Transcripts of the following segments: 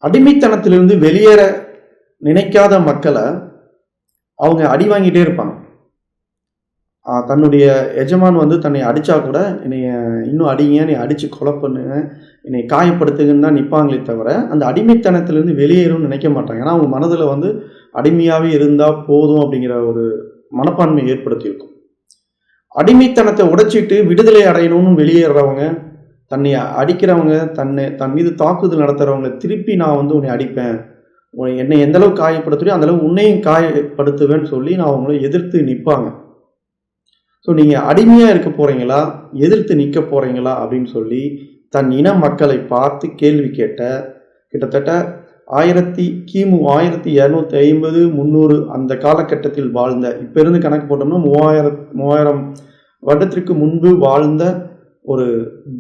அடிமைத்தனத்திலிருந்து வெளியேற நினைக்காத மக்களை அவங்க அடி வாங்கிட்டே இருப்பாங்க. தன்னுடைய எஜமான் வந்து தன்னை அடித்தா கூட என்னைய இன்னும் அடிங்க, என்னை அடித்து கொலை பண்ணுங்க, என்னை காயப்படுத்துங்கன்னு தான் நிற்பாங்களே தவிர அந்த அடிமைத்தனத்திலேருந்து வெளியேறும்னு நினைக்க மாட்டாங்க. ஏன்னா அவங்க மனதில் வந்து அடிமையாகவே இருந்தால் போதும் அப்படிங்கிற ஒரு மனப்பான்மை ஏற்படுத்தியிருக்கும். அடிமைத்தனத்தை உடைச்சிட்டு விடுதலை அடையணும்னு வெளியேறவங்க, தன்னை அடிக்கிறவங்க, தன் மீது தாக்குதல் நடத்துகிறவங்க திருப்பி நான் வந்து உன்னை அடிப்பேன், என்னை எந்த அளவுக்கு காயப்படுத்துறியோ அந்த அளவுக்கு உன்னையும் காயப்படுத்துவேன்னு சொல்லி நான் அவங்கள எதிர்த்து நிற்பாங்க. ஸோ நீங்கள் அடிமையாக இருக்க போகிறீங்களா, எதிர்த்து நிற்க போகிறீங்களா அப்படின்னு சொல்லி தன் இன மக்களை பார்த்து கேள்வி கேட்ட கிட்டத்தட்ட கிமு 1250 300 அந்த காலகட்டத்தில் வாழ்ந்த, இப்போ இருந்து கணக்கு போட்டோம்னா 3000 வருடத்திற்கு முன்பு வாழ்ந்த ஒரு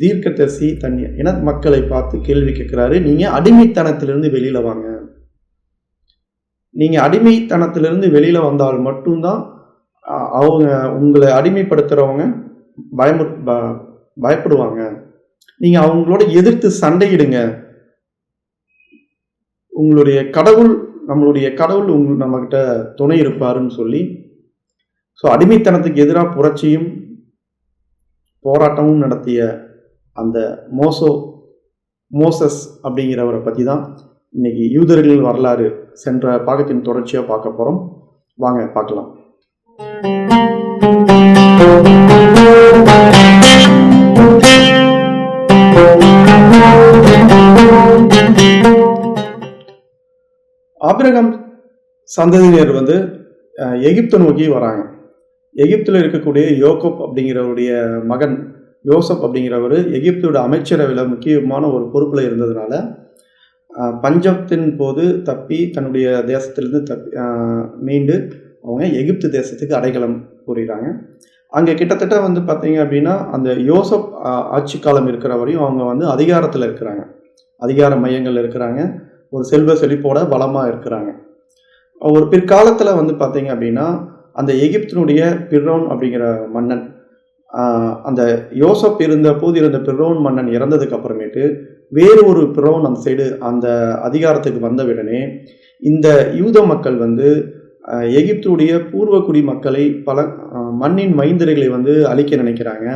தீர்க்கதரிசி தன் இன மக்களை பார்த்து கேள்வி கேட்கிறாரு. நீங்கள் அடிமைத்தனத்திலிருந்து வெளியில் வாங்க, நீங்கள் அடிமைத்தனத்திலிருந்து வெளியில் வந்தால் மட்டும்தான் அவங்க உங்களை அடிமைப்படுத்துகிறவங்க பயப்படுவாங்க. நீங்கள் அவங்களோட எதிர்த்து சண்டையிடுங்க. உங்களுடைய கடவுள், நம்மளுடைய கடவுள் நம்மகிட்ட துணை இருப்பாருன்னு சொல்லி, ஸோ அடிமைத்தனத்துக்கு எதிராக புரட்சியும் போராட்டமும் நடத்திய அந்த மோசஸ் அப்படிங்கிறவரை பற்றி தான் இன்னைக்கு யூதர்களின் வரலாறு சென்ற பாகத்தின் தொடர்ச்சியாக பார்க்க போகிறோம். வாங்க பார்க்கலாம். ஆபிரகாம் சந்ததியினர் வந்து எகிப்தை நோக்கி வராங்க. எகிப்தில் இருக்கக்கூடிய யோகப் அப்படிங்கிறவருடைய மகன் யோசப் அப்படிங்கிறவர் எகிப்தோட அமைச்சரவையில் முக்கியமான ஒரு பொறுப்பில் இருந்ததுனால பஞ்சத்தின் போது தப்பி தன்னுடைய தேசத்திலிருந்து மீண்டு அவங்க எகிப்து தேசத்துக்கு அடைக்கலம் கூறுகிறாங்க. அங்கே கிட்டத்தட்ட வந்து பார்த்தீங்க அப்படின்னா அந்த யோசப் ஆட்சி காலம் இருக்கிற வரையும் அவங்க வந்து அதிகாரத்தில் இருக்கிறாங்க, அதிகார மையங்கள் இருக்கிறாங்க, ஒரு செல்வ செழிப்போட பலமாக இருக்கிறாங்க. ஒரு பிற்காலத்தில் வந்து பார்த்தீங்க அப்படின்னா அந்த எகிப்தினுடைய பிர்ரௌன் அப்படிங்கிற மன்னன், அந்த யோசப் இருந்த போது இருந்த பிர்ரௌன் மன்னன் இறந்ததுக்கு அப்புறமேட்டு வேறு ஒரு பிர்ரௌன் அந்த சைடு அந்த அதிகாரத்துக்கு வந்தவுடனே இந்த யூத மக்கள் வந்து எகிப்துடைய பூர்வக்குடி மக்களை பல மண்ணின் மைந்தர்களை வந்து அழிக்க நினைக்கிறாங்க.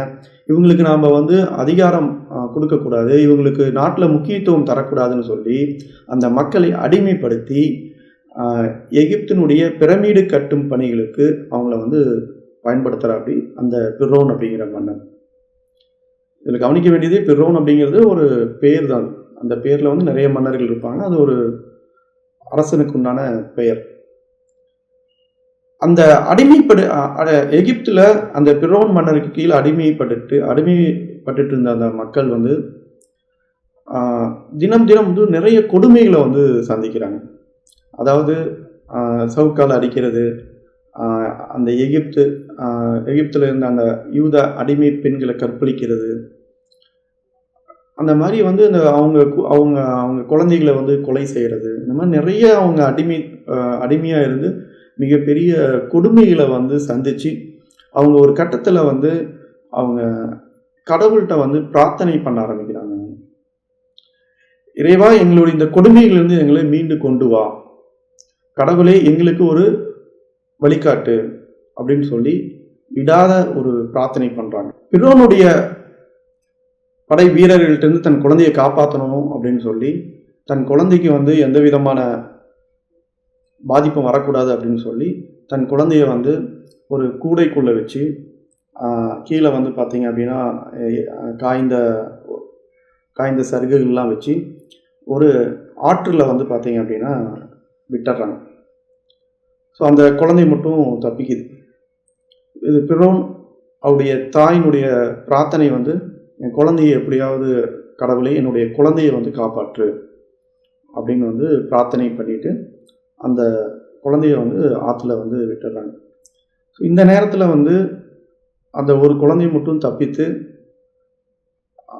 இவங்களுக்கு நாம் வந்து அதிகாரம் கொடுக்கக்கூடாது, இவங்களுக்கு நாட்டில் முக்கியத்துவம் தரக்கூடாதுன்னு சொல்லி அந்த மக்களை அடிமைப்படுத்தி எகிப்தினுடைய பிரமிடு கட்டும் பணிகளுக்கு அவங்கள வந்து பயன்படுத்துகிற அப்படி அந்த பிர்ரௌன் அப்படிங்கிற மன்னன். இதில் கவனிக்க வேண்டியது பிர்ரௌன் அப்படிங்கிறது ஒரு பேர் தான். அந்த பேரில் வந்து நிறைய மன்னர்கள் இருப்பாங்க, அது ஒரு அரசனுக்கு உண்டான பெயர். அந்த எகிப்தில் அந்த பிர்ரௌன் மன்னருக்கு கீழே அடிமைப்பட்டு இருந்த அந்த மக்கள் வந்து தினம் தினம் வந்து நிறைய கொடுமைகளை வந்து சந்திக்கிறாங்க. அதாவது சவுக்கால் அடிக்கிறது, அந்த எகிப்தில் இருந்த அந்த யூத அடிமை பெண்களை கற்பழிக்கிறது, அந்த மாதிரி வந்து இந்த அவங்க குழந்தைகளை வந்து கொலை செய்கிறது, இந்த மாதிரி நிறைய அவங்க அடிமையாக இருந்து மிகப்பெரிய கொடுமைகளை வந்து சந்தித்து அவங்க ஒரு கட்டத்தில் வந்து அவங்க கடவுள்கிட்ட வந்து பிரார்த்தனை பண்ண ஆரம்பிக்கிறாங்க. இறைவா, எங்களுடைய இந்த கொடுமைகளிலிருந்து எங்களை மீண்டு கொண்டு வா, கடவுளே எங்களுக்கு ஒரு வழிகாட்டு அப்படின்னு சொல்லி விடாத ஒரு பிரார்த்தனை பண்ணுறாங்க. பிர்ரௌனுடைய படை வீரர்கள்ட்ட தன் குழந்தையை காப்பாற்றணும் அப்படின்னு சொல்லி தன் குழந்தைக்கு வந்து எந்த விதமான பாதிப்பும் வரக்கூடாது அப்படின்னு சொல்லி தன் குழந்தைய வந்து ஒரு கூடைக்குள்ளே வச்சு கீழே வந்து பார்த்தீங்க அப்படின்னா காய்ந்த சருகுகள்லாம் வச்சு ஒரு ஆற்றில் வந்து பார்த்தீங்க அப்படின்னா விட்டுறாங்க. ஸோ அந்த குழந்தை மட்டும் தப்பிக்குது. இது பிர்ரௌன் அவருடைய தாயினுடைய பிரார்த்தனை வந்து என் குழந்தையை எப்படியாவது கடவுளை என்னுடைய குழந்தையை வந்து காப்பாற்று அப்படின்னு வந்து பிரார்த்தனை பண்ணிட்டு அந்த குழந்தைய வந்து ஆற்றுல வந்து விட்டுறாங்க. ஸோ இந்த நேரத்தில் வந்து அந்த ஒரு குழந்தைய மட்டும் தப்பித்து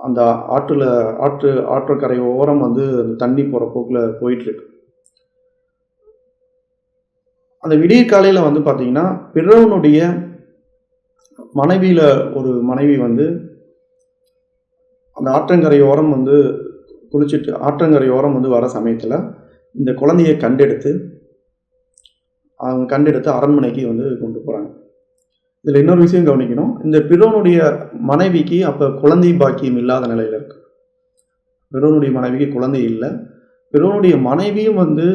அந்த ஆற்றுக்கரை ஓரம் வந்து அந்த தண்ணி போகிற போக்கில் போயிட்டுருக்கு. அந்த விடிய காலையில் வந்து பார்த்தீங்கன்னா பிர்ரௌனுடைய மனைவி வந்து அந்த ஆற்றங்கரை ஓரம் வந்து குளிச்சுட்டு ஆற்றங்கரையோரம் வந்து வர சமயத்தில் இந்த குழந்தையை கண்டெடுத்து அரண்மனைக்கு வந்து கொண்டு போகிறாங்க. இதில் இன்னொரு விஷயம் கவனிக்கணும். இந்த பிரோனுடைய மனைவிக்கு அப்போ குழந்தை பாக்கியம் இல்லாத நிலையில் இருக்கு. பிரோனுடைய மனைவிக்கு குழந்தை இல்லை. பிரோனுடைய மனைவியும் வந்து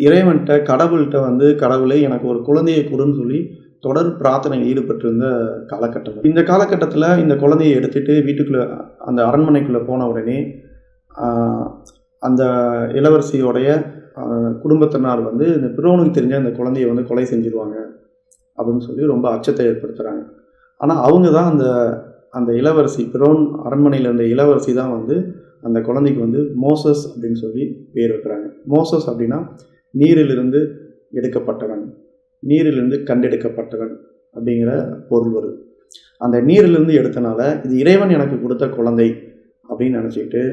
இறைவன்கிட்ட கடவுள்கிட்ட வந்து கடவுளே எனக்கு ஒரு குழந்தையை கொடுன்னு சொல்லி தொடர் பிரார்த்தனையில் ஈடுபட்டிருந்த காலகட்டம். இந்த காலகட்டத்தில் இந்த குழந்தையை எடுத்துகிட்டு வீட்டுக்குள்ளே அந்த அரண்மனைக்குள்ளே போன உடனே அந்த இளவரசியோடைய குடும்பத்தினர் வந்து இந்த பிரோனுக்கு தெரிஞ்ச அந்த குழந்தையை வந்து கொலை செஞ்சிருவாங்க அப்படின்னு சொல்லி ரொம்ப அச்சத்தை ஏற்படுத்துகிறாங்க. ஆனால் அவங்க தான் அந்த இளவரசி, பிரோன் அரண்மனையில் இருந்த இளவரசி தான் வந்து அந்த குழந்தைக்கு வந்து மோசஸ் அப்படின்னு சொல்லி பேர் வைக்கிறாங்க. மோசஸ் அப்படின்னா நீரிலிருந்து எடுக்கப்பட்டவன், நீரிலிருந்து கண்டெடுக்கப்பட்டவன் அப்படிங்கிற பொருள் வருது. அந்த நீரிலிருந்து எடுத்தனால இது இறைவன் எனக்கு கொடுத்த குழந்தை அப்படின்னு நினச்சிக்கிட்டு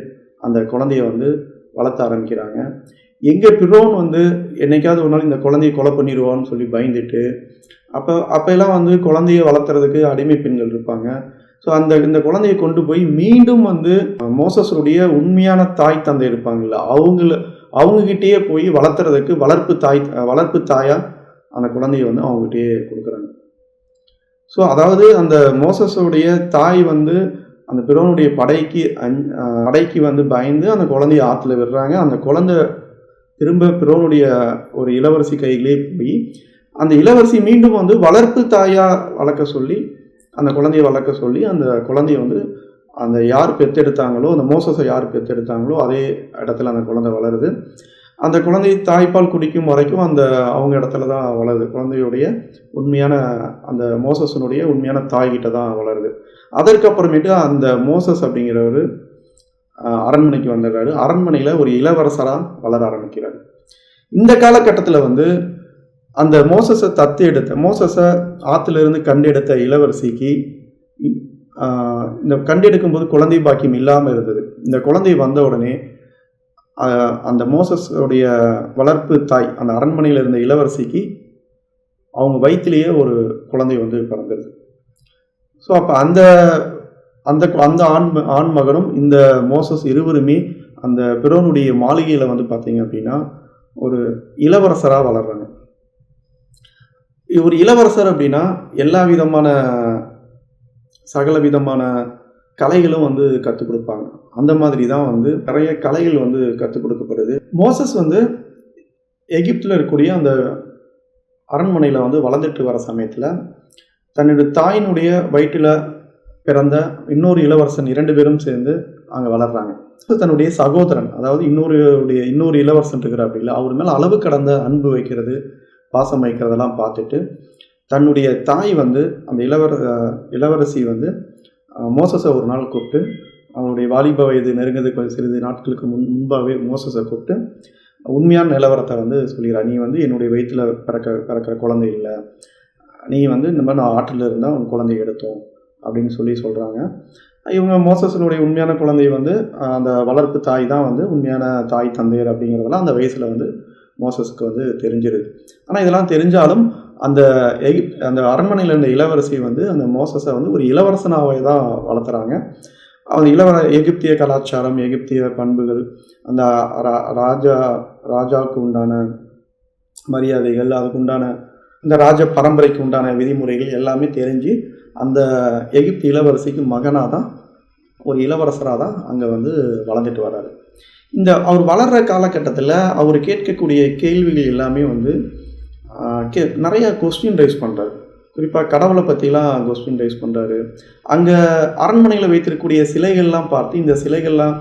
அந்த குழந்தைய வந்து வளர்த்த ஆரம்பிக்கிறாங்க. எங்கே பிரோன் வந்து என்னைக்காவது ஒரு நாள் இந்த குழந்தைய கொலை பண்ணிடுவான்னு சொல்லி பயந்துட்டு அப்போல்லாம் வந்து குழந்தைய வளர்த்துறதுக்கு அடிமை பெண்கள் இருப்பாங்க. ஸோ இந்த குழந்தையை கொண்டு போய் மீண்டும் வந்து மோசஸுடைய உண்மையான தாய் தந்தை இருப்பாங்கள்ல, அவங்ககிட்டயே போய் வளர்த்துறதுக்கு வளர்ப்பு தாயா அந்த குழந்தைய வந்து அவங்ககிட்டயே கொடுக்குறாங்க. ஸோ அதாவது அந்த மோசஸுடைய தாய் வந்து அந்த பிரோனுடைய படைக்கு வந்து பயந்து அந்த குழந்தைய ஆற்றுல விடுறாங்க. அந்த குழந்தை திரும்ப பிரோனுடைய ஒரு இளவரசி கையிலே போய் அந்த இளவரசி மீண்டும் வந்து வளர்ப்பு தாயா வளர்க்க சொல்லி அந்த குழந்தைய அந்த குழந்தைய வந்து அந்த யார் பெற்றெடுத்தாங்களோ, அந்த மோசஸை யார் பெற்றெடுத்தாங்களோ அதே இடத்துல அந்த குழந்தை வளருது. அந்த குழந்தை தாய்ப்பால் குடிக்கும் வரைக்கும் அவங்க இடத்துல தான் வளருது. குழந்தையுடைய உண்மையான அந்த மோசஸனுடைய உண்மையான தாய்கிட்ட தான் வளருது. அதற்கப்புறமேட்டு அந்த மோசஸ் அப்படிங்கிறவர் அரண்மனைக்கு வந்துடுறாரு. அரண்மனையில் ஒரு இளவரசராக வளர ஆரம்பிக்கிறார். இந்த காலகட்டத்தில் வந்து அந்த மோசஸை ஆற்றிலிருந்து கண்டெடுத்த இளவரசிக்கு இந்த கண்டெடுக்கும்போது குழந்தை பாக்கியம் இல்லாமல் இருந்தது. இந்த குழந்தை வந்த உடனே அந்த மோசஸுடைய வளர்ப்பு தாய் அந்த அரண்மனையில் இருந்த இளவரசிக்கு அவங்க வயிற்றிலேயே ஒரு குழந்தை வந்து பிறந்தது. ஸோ அப்போ அந்த ஆண் மகனும் இந்த மோசஸ் இருவருமே அந்த பிரோனுடைய மாளிகையில் வந்து பார்த்தீங்க அப்படின்னா ஒரு இளவரசராக வளர்றாங்க. ஒரு இளவரசர் அப்படின்னா சகல விதமான கலைகளும் வந்து கற்றுக் கொடுப்பாங்க. அந்த மாதிரி தான் வந்து நிறைய கலைகள் வந்து கற்றுக் கொடுக்கப்படுது. மோசஸ் வந்து எகிப்தில் இருக்கக்கூடிய அந்த அரண்மனையில் வந்து வளர்ந்துட்டு வர சமயத்தில் தன்னுடைய தாயினுடைய வயிற்றில் பிறந்த இன்னொரு இளவரசன் 2 பேரும் சேர்ந்து அங்கே வளர்றாங்க. தன்னுடைய சகோதரன், அதாவது இன்னொரு இளவரசன் இருக்கிற அப்படி இல்லை, அவர் மேலே அளவு கடந்த அன்பு வைக்கிறது, பாசம் வைக்கிறதெல்லாம் பார்த்துட்டு தன்னுடைய தாய் வந்து அந்த இளவரசி வந்து மோசஸை ஒரு நாள் கூப்பிட்டு, அவனுடைய வாலிப வயது நெருங்கிறதுக்கு சிறிது நாட்களுக்கு முன்பாகவே மோசஸை கூப்பிட்டு உண்மையான நிலவரத்தை வந்து சொல்லிடுறா. நீ வந்து என்னுடைய வயிற்றில் பிறக்கிற குழந்தை இல்லை, நீ வந்து இந்த மாதிரி நான் ஆற்றில் இருந்தால் உன் குழந்தைய எடுத்தோம் அப்படின்னு சொல்கிறாங்க. இவங்க மோசஸனுடைய உண்மையான குழந்தை வந்து அந்த வளர்ப்பு தாய் தான் வந்து உண்மையான தாய் தந்தையர் அப்படிங்கிறதெல்லாம் அந்த வயசில் வந்து மோசஸ்க்கு வந்து தெரிஞ்சிருது. ஆனால் இதெல்லாம் தெரிஞ்சாலும் அந்த அரண்மனையில் இருந்த இளவரசி வந்து அந்த மோசஸை வந்து ஒரு இளவரசனாகவே தான் வளர்த்துறாங்க. அந்த எகிப்திய கலாச்சாரம், எகிப்திய பண்புகள், அந்த ராஜாவுக்கு உண்டான மரியாதைகள், அதுக்கு உண்டான இந்த ராஜ பரம்பரைக்கு உண்டான விதிமுறைகள் எல்லாமே தெரிஞ்சு அந்த எகிப்து இளவரசிக்கு மகனாக தான் ஒரு இளவரசராக தான் அங்கே வந்து வளர்ந்துட்டு வர்றாரு. அவர் வளர்கிற காலகட்டத்தில் அவர் கேட்கக்கூடிய கேள்விகள் எல்லாமே வந்து நிறைய கொஸ்டின் ரைஸ் பண்ணுறாரு. குறிப்பாக கடவுளை பற்றிலாம் கொஸ்டின் ரைஸ் பண்ணுறாரு. அங்கே அரண்மனையில் வைத்திருக்கக்கூடிய சிலைகள்லாம் பார்த்து இந்த சிலைகள்லாம்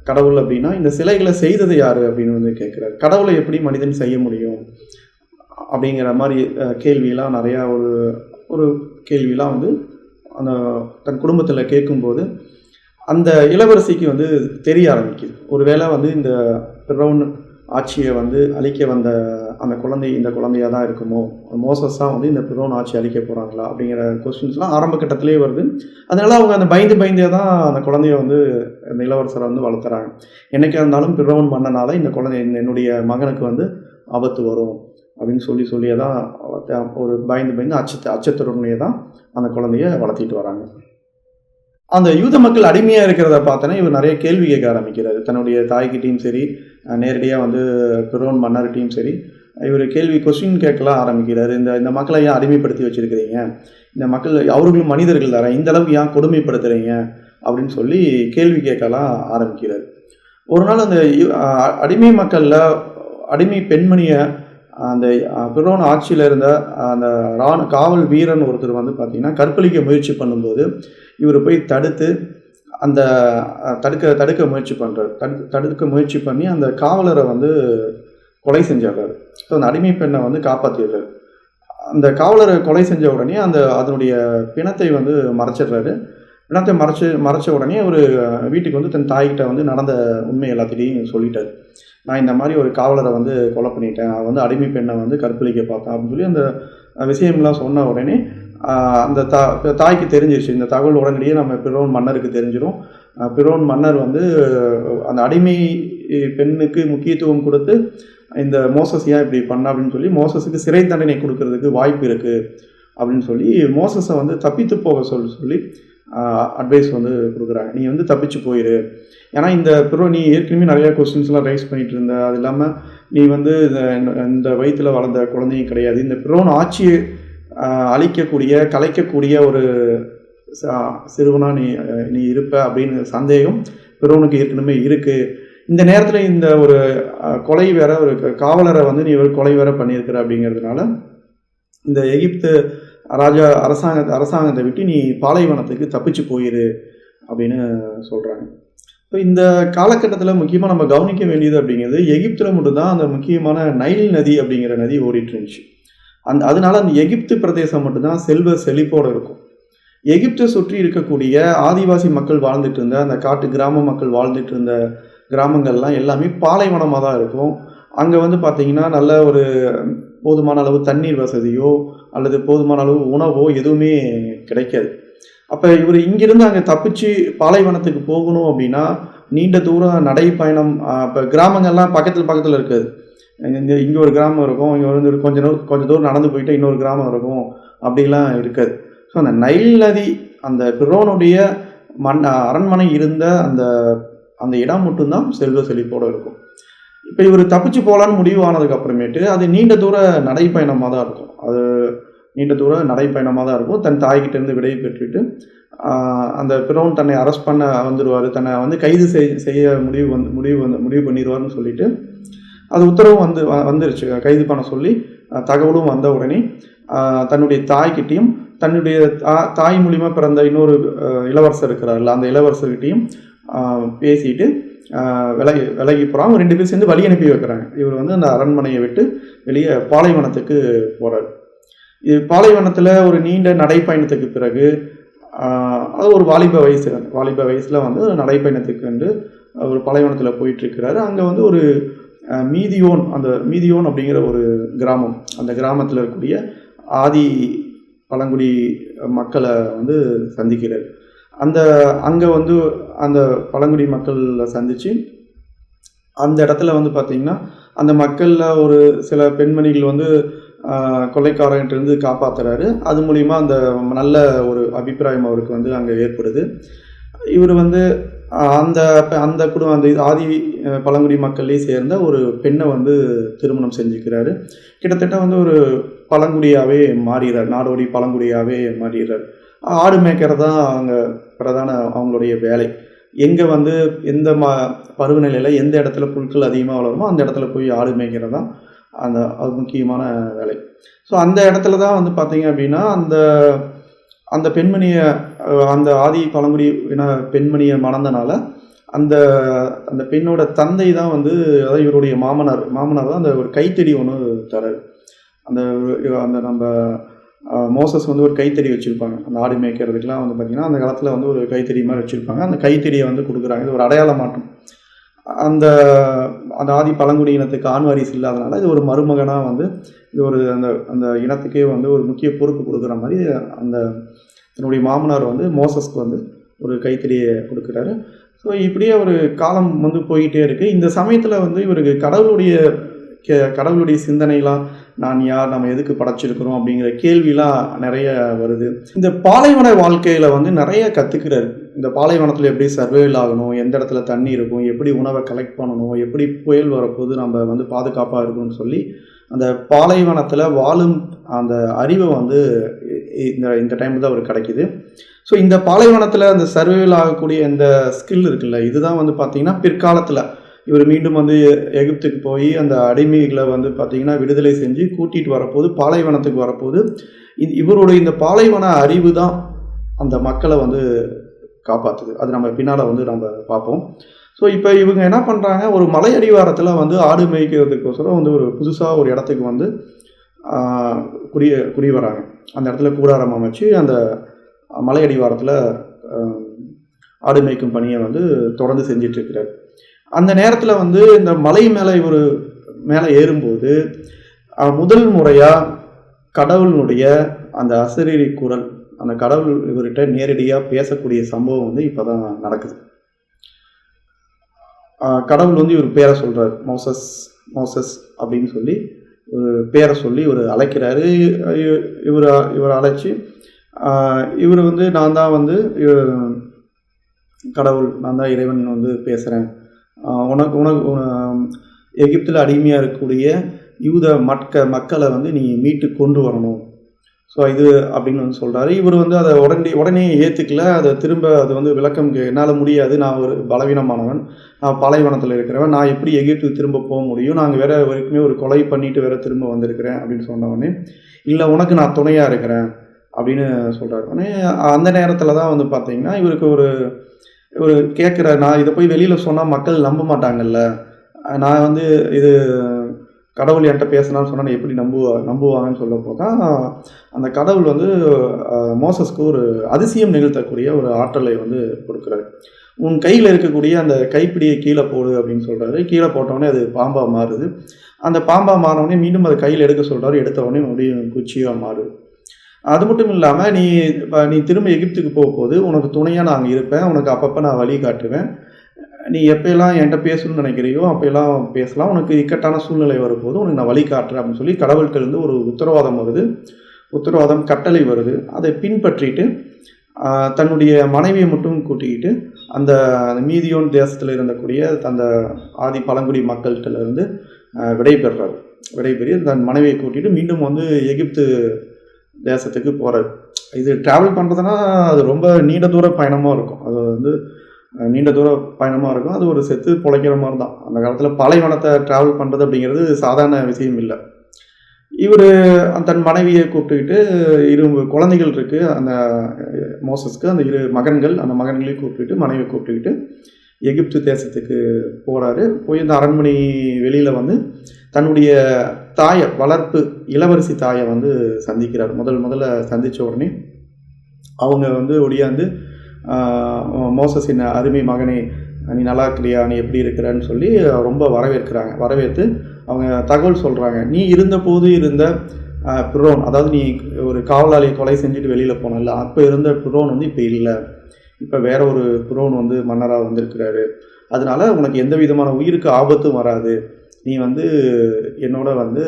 கடவுள் அப்படின்னா இந்த சிலைகளை செய்தது யார் அப்படின்னு வந்து கேட்குறாரு. கடவுளை எப்படி மனிதன் செய்ய முடியும் அப்படிங்கிற மாதிரி கேள்வியெல்லாம் நிறையா ஒரு கேள்வியெல்லாம் வந்து அந்த தன் குடும்பத்தில் கேட்கும்போது அந்த இளவரசிக்கு வந்து தெரிய ஆரம்பிக்குது. ஒருவேளை வந்து இந்த பிறவுன் ஆட்சியை வந்து அழிக்க வந்த அந்த இந்த குழந்தையாக தான் இருக்குமோ, மோசஸ் தான் வந்து இந்த பிறவுன் ஆட்சி அழிக்க போகிறாங்களா அப்படிங்கிற கொஸ்டின்ஸ்லாம் ஆரம்ப கட்டத்திலே வருது. அதனால் அவங்க அந்த பயந்தே தான் அந்த குழந்தைய வந்து அந்த இளவரசரை வந்து வளர்த்துறாங்க. என்னைக்கா இருந்தாலும் பிறவுன் மன்னனால இந்த குழந்தை என்னுடைய மகனுக்கு வந்து ஆபத்து வரும் அப்படின்னு சொல்லியே தான் ஒரு பயந்து அச்சத்துடனே தான் அந்த குழந்தைய வளர்த்திட்டு வராங்க. அந்த யூத மக்கள் அடிமையா இருக்கிறத பார்த்தோன்னே இவர் நிறைய கேள்வி கேட்க ஆரம்பிக்கிறாரு. தன்னுடைய தாய்கிட்டயும் சரி, நேரடியா வந்து பிரோன் மன்னர்கிட்டயும் சரி, இவர் கொஸ்டின் கேட்கலாம் ஆரம்பிக்கிறாரு. இந்த இந்த மக்களை ஏன் அடிமைப்படுத்தி வச்சிருக்கிறீங்க? இந்த மக்கள் அவர்களும் மனிதர்கள் தானே, இந்த அளவுக்கு ஏன் கொடுமைப்படுத்துறீங்க? அப்படின்னு சொல்லி கேள்வி கேட்கலாம் ஆரம்பிக்கிறாரு. ஒரு நாள் அந்த அடிமை மக்கள்ல அடிமை பெண்மணிய அந்த பிரோன் ஆட்சியில் இருந்த அந்த காவல் வீரன் ஒருத்தர் வந்து பார்த்தீங்கன்னா கற்பழிக்க முயற்சி பண்ணும்போது இவர் போய் தடுத்து அந்த தடுக்க முயற்சி பண்ணுறாரு. தடுக்க முயற்சி பண்ணி அந்த காவலரை வந்து கொலை செஞ்சிடுறாரு. ஸோ அந்த அடிமை பெண்ணை வந்து காப்பாற்றிடுறாரு. அந்த காவலரை கொலை செஞ்ச உடனே அதனுடைய பிணத்தை வந்து மறைச்சிடுறாரு. பிணத்தை மறைச்ச உடனே ஒரு வீட்டுக்கு வந்து தன் தாய்கிட்ட வந்து நடந்த உண்மை எல்லாத்திலையும் சொல்லிட்டாரு. நான் இந்த மாதிரி ஒரு காவலரை வந்து கொலை பண்ணிட்டேன், அவன் வந்து அடிமை பெண்ணை வந்து கற்பழிக்க பார்த்தேன் அப்படின்னு சொல்லி அந்த விஷயம்லாம் சொன்ன உடனே அந்த தாய்க்கு தெரிஞ்சிருச்சு. இந்த தகவல் உடனடியே நம்ம பிரோன் மன்னருக்கு தெரிஞ்சிடும். பிரோன் மன்னர் வந்து அந்த அடிமை பெண்ணுக்கு முக்கியத்துவம் கொடுத்து இந்த மோசஸ் ஏன் இப்படி பண்ண அப்படின்னு சொல்லி மோசஸுக்கு சிறை தண்டனை கொடுக்கறதுக்கு வாய்ப்பு இருக்குது அப்படின்னு சொல்லி மோசஸை வந்து தப்பித்து போக சொல்லி அட்வைஸ் வந்து கொடுக்குறாங்க. நீ வந்து தப்பிச்சு போயிரு, ஏன்னா இந்த நீ ஏற்கனவே நிறையா கொஸ்டின்ஸ்லாம் ரைஸ் பண்ணிட்டு இருந்த, அது இல்லாமல் நீ வந்து இந்த வயிற்றில் வளர்ந்த குழந்தையும் கிடையாது, இந்த பிரோன் ஆட்சியை கலைக்கக்கூடிய ஒரு சிறுவனா நீ இருப்ப அப்படின்னு சந்தேகம் பிரோனுக்கு ஏற்கனவே இருக்குது. இந்த நேரத்தில் இந்த ஒரு கொலை வேற, ஒரு காவலரை வந்து நீ ஒரு கொலை வேற பண்ணியிருக்கிற அப்படிங்கிறதுனால இந்த எகிப்து ராஜா அரசாங்கத்தை விட்டு நீ பாலைவனத்துக்கு தப்பிச்சு போயிரு அப்படின்னு சொல்கிறாங்க. ஸோ இந்த காலகட்டத்தில் முக்கியமாக நம்ம கவனிக்க வேண்டியது அப்படிங்கிறது, எகிப்தில் மட்டும்தான் அந்த முக்கியமான நைல் நதி அப்படிங்கிற நதி ஓடிட்டு இருந்துச்சு. அதனால அந்த எகிப்து பிரதேசம் மட்டும்தான் செல்வ செழிப்போடு இருக்கும். எகிப்தை சுற்றி இருக்கக்கூடிய ஆதிவாசி மக்கள் வாழ்ந்துட்டு இருந்த, அந்த காட்டு கிராம மக்கள் வாழ்ந்துட்டு இருந்த கிராமங்கள்லாம் எல்லாமே பாலைவனமாக தான் இருக்கும். அங்கே வந்து பார்த்திங்கன்னா நல்ல ஒரு போதுமான அளவு தண்ணீர் வசதியோ அல்லது போதுமான அளவு உணவோ எதுவுமே கிடைக்காது. அப்போ இவர் இங்கிருந்து அங்கே தப்பிச்சு பாலைவனத்துக்கு போகணும் அப்படின்னா நீண்ட தூரம் நடைப்பயணம். இப்போ கிராமங்கள்லாம் பக்கத்தில் இருக்காது. இங்கே ஒரு கிராமம் இருக்கும், இங்கே வந்து கொஞ்சம் தூரம் நடந்து போயிட்டு இன்னொரு கிராமம் இருக்கும், அப்படிலாம் இருக்காது. ஸோ அந்த நைல் நதி, அந்த பிரோனுடைய அரண்மனை இருந்த அந்த இடம் மட்டும்தான் செல்வ செழிப்போடு இருக்கும். இப்போ இவர் தப்பிச்சு போகலான்னு முடிவு ஆனதுக்கு அப்புறமேட்டு அது நீண்ட தூர நடைப்பயணமாக தான் இருக்கும். தன் தாய்கிட்டேருந்து விடை பெற்றுட்டு அந்த பிரோன் தன்னை அரெஸ்ட் பண்ண வந்துடுவார், தன்னை வந்து கைது செய்ய முடிவு பண்ணிடுவார்னு சொல்லிட்டு அது உத்தரவும் வந்துருச்சு. கைது பண்ண சொல்லி தகவலும் வந்த உடனே தன்னுடைய தாய்கிட்டையும் தன்னுடைய தாய் மூலிமா பிறந்த இன்னொரு இளவரசர் இருக்கிறார்ல, அந்த இளவரசர்கிட்டையும் பேசிட்டு விலகி போகிறாங்க. 2 பேர் சேர்ந்து வழி அனுப்பி வைக்கிறாங்க. இவர் வந்து அந்த அரண்மனையை விட்டு வெளியே பாலைவனத்துக்கு போகிறார். இது பாலைவனத்தில் ஒரு நீண்ட நடைப்பயணத்துக்கு பிறகு அது ஒரு வாலிப வயசில் வந்து நடைப்பயணத்துக்கு வந்து ஒரு பாலைவனத்தில் போயிட்டுருக்கிறாரு. அங்கே வந்து ஒரு மீதியோன் அப்படிங்கிற ஒரு கிராமம், அந்த கிராமத்தில் இருக்கக்கூடிய ஆதி பழங்குடி மக்களை வந்து சந்திக்கிறார். அங்கே வந்து அந்த பழங்குடி மக்களை சந்தித்து அந்த இடத்துல வந்து பார்த்திங்கன்னா அந்த மக்களில் ஒரு சில பெண்மணிகள் வந்து கொள்ளைக்காரன்ட்டு காப்பாற்றுறாரு. அது மூலிமா அந்த நல்ல ஒரு அபிப்பிராயம் அவருக்கு வந்து அங்கே ஏற்படுது. இவர் வந்து அந்த குடும்பம், அந்த ஆதி பழங்குடி மக்களே சேர்ந்த ஒரு பெண்ணை வந்து திருமணம் செஞ்சுக்கிறாரு. கிட்டத்தட்ட வந்து ஒரு பழங்குடியாகவே மாறிடுறார், நாடோடி பழங்குடியாகவே மாறிடுறார். ஆடு மேய்க்கிறது தான் அவங்களுடைய வேலை. எங்கே வந்து எந்த பருவநிலையில் எந்த இடத்துல புற்கள் அதிகமாக வளருமோ அந்த இடத்துல போய் ஆடு மேய்க்கிறது தான் அது முக்கியமான வேலை. ஸோ அந்த இடத்துல தான் வந்து பார்த்தீங்க அப்படின்னா அந்த பெண்மணியை, அந்த ஆதி பழங்குடி பெண்மணியை மணந்தனால அந்த பெண்ணோட தந்தை தான் வந்து, அதாவது இவருடைய மாமனார் தான் அந்த ஒரு கைத்தடி ஒன்று தராரு. அந்த நம்ம மோசஸ் வந்து ஒரு கைத்தடி வச்சுருப்பாங்க. அந்த ஆடு மேய்க்கிறதுக்கெலாம் வந்து பார்த்திங்கன்னா அந்த காலத்தில் வந்து ஒரு கைத்தடி மாதிரி வச்சுருப்பாங்க. அந்த கைத்தடியை வந்து கொடுக்குறாங்க. இது ஒரு அடையாள மாற்றம். அந்த ஆதி பழங்குடி இனத்துக்கு ஆண் வாரிசு இல்லாதனால இது ஒரு மருமகனாக வந்து இது ஒரு அந்த இனத்துக்கே வந்து ஒரு முக்கிய பொறுப்பு கொடுக்குற மாதிரி தன்னுடைய மாமனார் வந்து மோசஸ்க்கு வந்து ஒரு கைத்தடியை கொடுக்குறாரு. ஸோ இப்படியே ஒரு காலம் வந்து போய்கிட்டே இருக்குது. இந்த சமயத்தில் வந்து இவருக்கு கடவுளுடைய சிந்தனைலாம் நான் யார், நம்ம எதுக்கு படைச்சிருக்கிறோம் அப்படிங்கிற கேள்விலாம் நிறைய வருது. இந்த பாலைவன வாழ்க்கையில் வந்து நிறைய கற்றுக்கிறாரு. இந்த பாலைவனத்தில் எப்படி சர்வைவல் ஆகணும், எந்த இடத்துல தண்ணி இருக்கும், எப்படி உணவை கலெக்ட் பண்ணணும், எப்படி புயல் வரப்போது நம்ம வந்து பாதுகாப்பாக இருக்கணும்னு சொல்லி அந்த பாலைவனத்தில் வாழும் அந்த அறிவை வந்து இந்த டைமில் தான் அவருக்கு கிடைக்கிது. ஸோ இந்த பாலைவனத்தில் அந்த சர்வைவல் ஆகக்கூடிய இந்த ஸ்கில் இருக்குல்ல, இதுதான் வந்து பார்த்திங்கன்னா பிற்காலத்தில் இவர் மீண்டும் வந்து எகிப்துக்கு போய் அந்த அடிமைகளை வந்து பார்த்திங்கன்னா விடுதலை செஞ்சு கூட்டிகிட்டு வரப்போது, பாலைவனத்துக்கு வரப்போது இவருடைய இந்த பாலைவன அறிவு தான் அந்த மக்களை வந்து காப்பாற்றுது. அது நம்ம பின்னால் வந்து நம்ம பார்ப்போம். ஸோ இப்போ இவங்க என்ன பண்ணுறாங்க, ஒரு மலை அடிவாரத்தில் வந்து ஆடு மேய்க்கிறதுக்கோசரம் வந்து ஒரு புதுசாக ஒரு இடத்துக்கு வந்து குடி வராங்க. அந்த இடத்துல கூடாரம் அமைச்சு அந்த மலை அடிவாரத்தில் ஆடு மேய்க்கும் பணியை வந்து தொடர்ந்து செஞ்சிட்ருக்கிறார். அந்த நேரத்தில் வந்து இந்த மலை மேலே இவர் மேலே ஏறும்போது முதல் முறையாக கடவுளினுடைய அந்த அசரீரி குரல், அந்த கடவுள் இவர்கிட்ட நேரடியாக பேசக்கூடிய சம்பவம் வந்து இப்போ தான் நடக்குது. கடவுள் வந்து இவர் பேரை சொல்கிறார், மோசஸ் அப்படின்னு சொல்லி ஒரு பேரை சொல்லி இவர் அழைக்கிறாரு. இவர் அழைச்சி இவர் வந்து நான் தான் வந்து கடவுள், நான் தான் இறைவன் வந்து பேசுகிறேன், உனக்கு எகிப்தில் அடிமையாக இருக்கக்கூடிய யூத மக்களை வந்து நீ மீட்டு கொண்டு வரணும். ஸோ இது அப்படின்னு வந்து சொல்கிறாரு. இவர் வந்து அதை உடனே ஏற்றுக்கல. அதை திரும்ப அது வந்து விளக்கம் என்னால் முடியாது, நான் ஒரு பலவீனமானவன், நான் பாலைவனத்தில் இருக்கிறவன், நான் எப்படி எகிப்துக்கு திரும்ப போக முடியும், நாங்கள் வேற வரைக்குமே ஒரு கொலை பண்ணிட்டு வேற திரும்ப வந்திருக்கிறேன் அப்படின்னு சொன்னவொடனே, இல்லை உனக்கு நான் துணையாக இருக்கிறேன் அப்படின்னு சொல்கிறாரு. உடனே அந்த நேரத்தில் தான் வந்து பார்த்தீங்கன்னா இவருக்கு ஒரு கேட்குற, நான் இதை போய் வெளியில் சொன்னால் மக்கள் நம்ப மாட்டாங்கல்ல, நான் வந்து இது கடவுள் என்கிட்ட பேசினான்னு சொன்னால் எப்படி நம்புவாங்கன்னு சொல்லப்போ தான் அந்த கடவுள் வந்து மோசஸ்க்கு ஒரு அதிசயம் நிகழ்த்தக்கூடிய ஒரு ஆற்றலை வந்து கொடுக்குறாரு. உன் கையில் இருக்கக்கூடிய அந்த கைப்பிடியை கீழே போடு அப்படின்னு சொல்கிறாரு. கீழே போட்டோடனே அது பாம்பாக மாறுது. அந்த பாம்பாக மாறினோடனே மீண்டும் அதை கையில் எடுக்க சொல்கிறாரு. எடுத்த உடனே மறுபடியும் குச்சியாக மாறுது. அது மட்டும் இல்லாமல் நீ திரும்ப எகிப்துக்கு போகும்போது உனக்கு துணையாக நான் இருப்பேன், உனக்கு அப்பப்போ நான் வழி காட்டுவேன், நீ எப்போல்லாம் என்கிட்ட பேசணும்னு நினைக்கிறியோ அப்போல்லாம் பேசலாம், உனக்கு இக்கட்டான சூழ்நிலை வரும்போது உனக்கு நான் வழி காட்டுறேன் அப்படின்னு சொல்லி கடவுள்கிட்டருந்து ஒரு உத்தரவாதம் கட்டளை வருது. அதை பின்பற்றிட்டு தன்னுடைய மனைவியை மட்டும் கூட்டிக்கிட்டு அந்த மீதியோன் தேசத்தில் இருந்தக்கூடிய அந்த ஆதி பழங்குடி மக்கள்கிட்டருந்து விடைபெறி தன் மனைவியை கூட்டிகிட்டு மீண்டும் வந்து எகிப்து தேசத்துக்கு போகிறார். இது ட்ராவல் பண்ணுறதுனா அது ரொம்ப நீண்ட தூர பயணமாக இருக்கும். அது வந்து நீண்ட தூர பயணமாக இருக்கும். அது ஒரு செத்து பிழைக்கிற மாதிரி தான். அந்த காலத்தில் பாலைவனத்தை ட்ராவல் பண்ணுறது அப்படிங்கிறது சாதாரண விஷயம் இல்லை. இவர் தன் மனைவியை கூப்பிட்டுக்கிட்டு 2 குழந்தைகள் இருக்குது அந்த மோசஸ்க்கு, அந்த 2 மகன்கள், அந்த மகன்களையும் கூப்பிட்டுக்கிட்டு மனைவியை கூப்பிட்டுக்கிட்டு எகிப்து தேசத்துக்கு போகிறாரு. போய் இந்த அரண்மனை வெளியில் வந்து தன்னுடைய தாயை, வளர்ப்பு இளவரசி தாயை வந்து சந்திக்கிறார். முதல்ல சந்தித்த உடனே அவங்க வந்து ஒடியாந்து மோசஸின் அருமை மகனே, நீ நல்லா இருக்கிறியா, நீ எப்படி இருக்கிறன்னு சொல்லி ரொம்ப வரவேற்று அவங்க தகவல் சொல்கிறாங்க. நீ இருந்தபோது இருந்த பிரோன், அதாவது நீ ஒரு காவலாளியை கொலை செஞ்சுட்டு வெளியில் போனல, அப்போ இருந்த பிரோன் வந்து இப்போ இல்லை, இப்போ வேற ஒரு பிரோன் வந்து மன்னராக வந்திருக்கிறாரு, அதனால உனக்கு எந்த விதமான உயிருக்கு ஆபத்தும் வராது, நீ வந்து என்னோட வந்து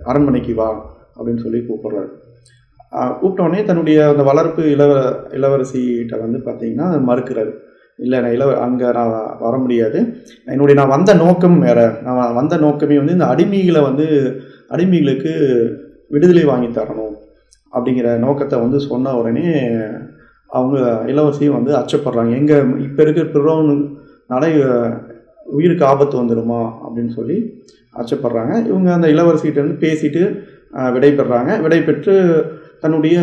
அரண்மனைக்கு வா அப்படின்னு சொல்லி கூப்பிட்றாரு. கூப்பிட்டோடனே தன்னுடைய அந்த வளர்ப்பு இளவரசிகிட்ட வந்து பார்த்தீங்கன்னா மறுக்கிறாரு. இல்லை, நான் அங்கே நான் வர முடியாது, நான் வந்த நோக்கம் வேறு, நான் வந்த நோக்கமே வந்து இந்த அடிமைகளுக்கு விடுதலை வாங்கி தரணும் அப்படிங்கிற நோக்கத்தை வந்து சொன்ன உடனே அவங்க இளவரசியும் வந்து அச்சப்படுறாங்க. எங்கே இப்போ இருக்கிற பிறோனால உயிருக்கு ஆபத்து வந்துடுமா அப்படின்னு சொல்லி அச்சப்படுறாங்க. இவங்க அந்த இளவரசிகிட்ட வந்து பேசிட்டு விடைபெற்று தன்னுடைய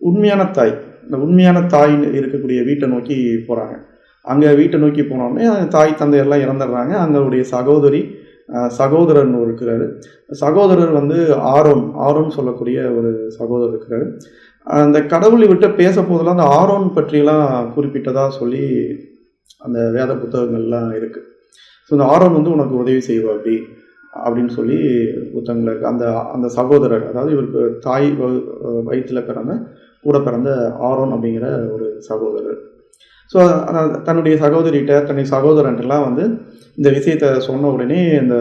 உண்மையான தாய் இருக்கக்கூடிய வீட்டை நோக்கி போகிறாங்க. அங்கே வீட்டை நோக்கி போனோடனே தாய் தந்தையெல்லாம் இறந்துடுறாங்க. அங்களுடைய சகோதரன் இருக்கிறாரு. சகோதரர் வந்து ஆரோன் சொல்லக்கூடிய ஒரு சகோதரர் இருக்கிறாரு. அந்த கடவுளை விட்டு பேச போதெல்லாம் அந்த ஆரோன் பற்றியெல்லாம் குறிப்பிட்டதாக சொல்லி அந்த வேத புத்தகங்கள்லாம் இருக்குது. ஸோ இந்த ஆரோன் வந்து உனக்கு உதவி செய்வா அப்படின்னு சொல்லி புத்தகங்கள் இருக்குது. அந்த சகோதரர், அதாவது இவருக்கு தாய் வயிற்றில் கூட பிறந்த ஆரோன் அப்படிங்கிற ஒரு சகோதரர். ஸோ தன்னுடைய சகோதரன்ட்டெல்லாம் வந்து இந்த விஷயத்த சொன்ன உடனே இந்த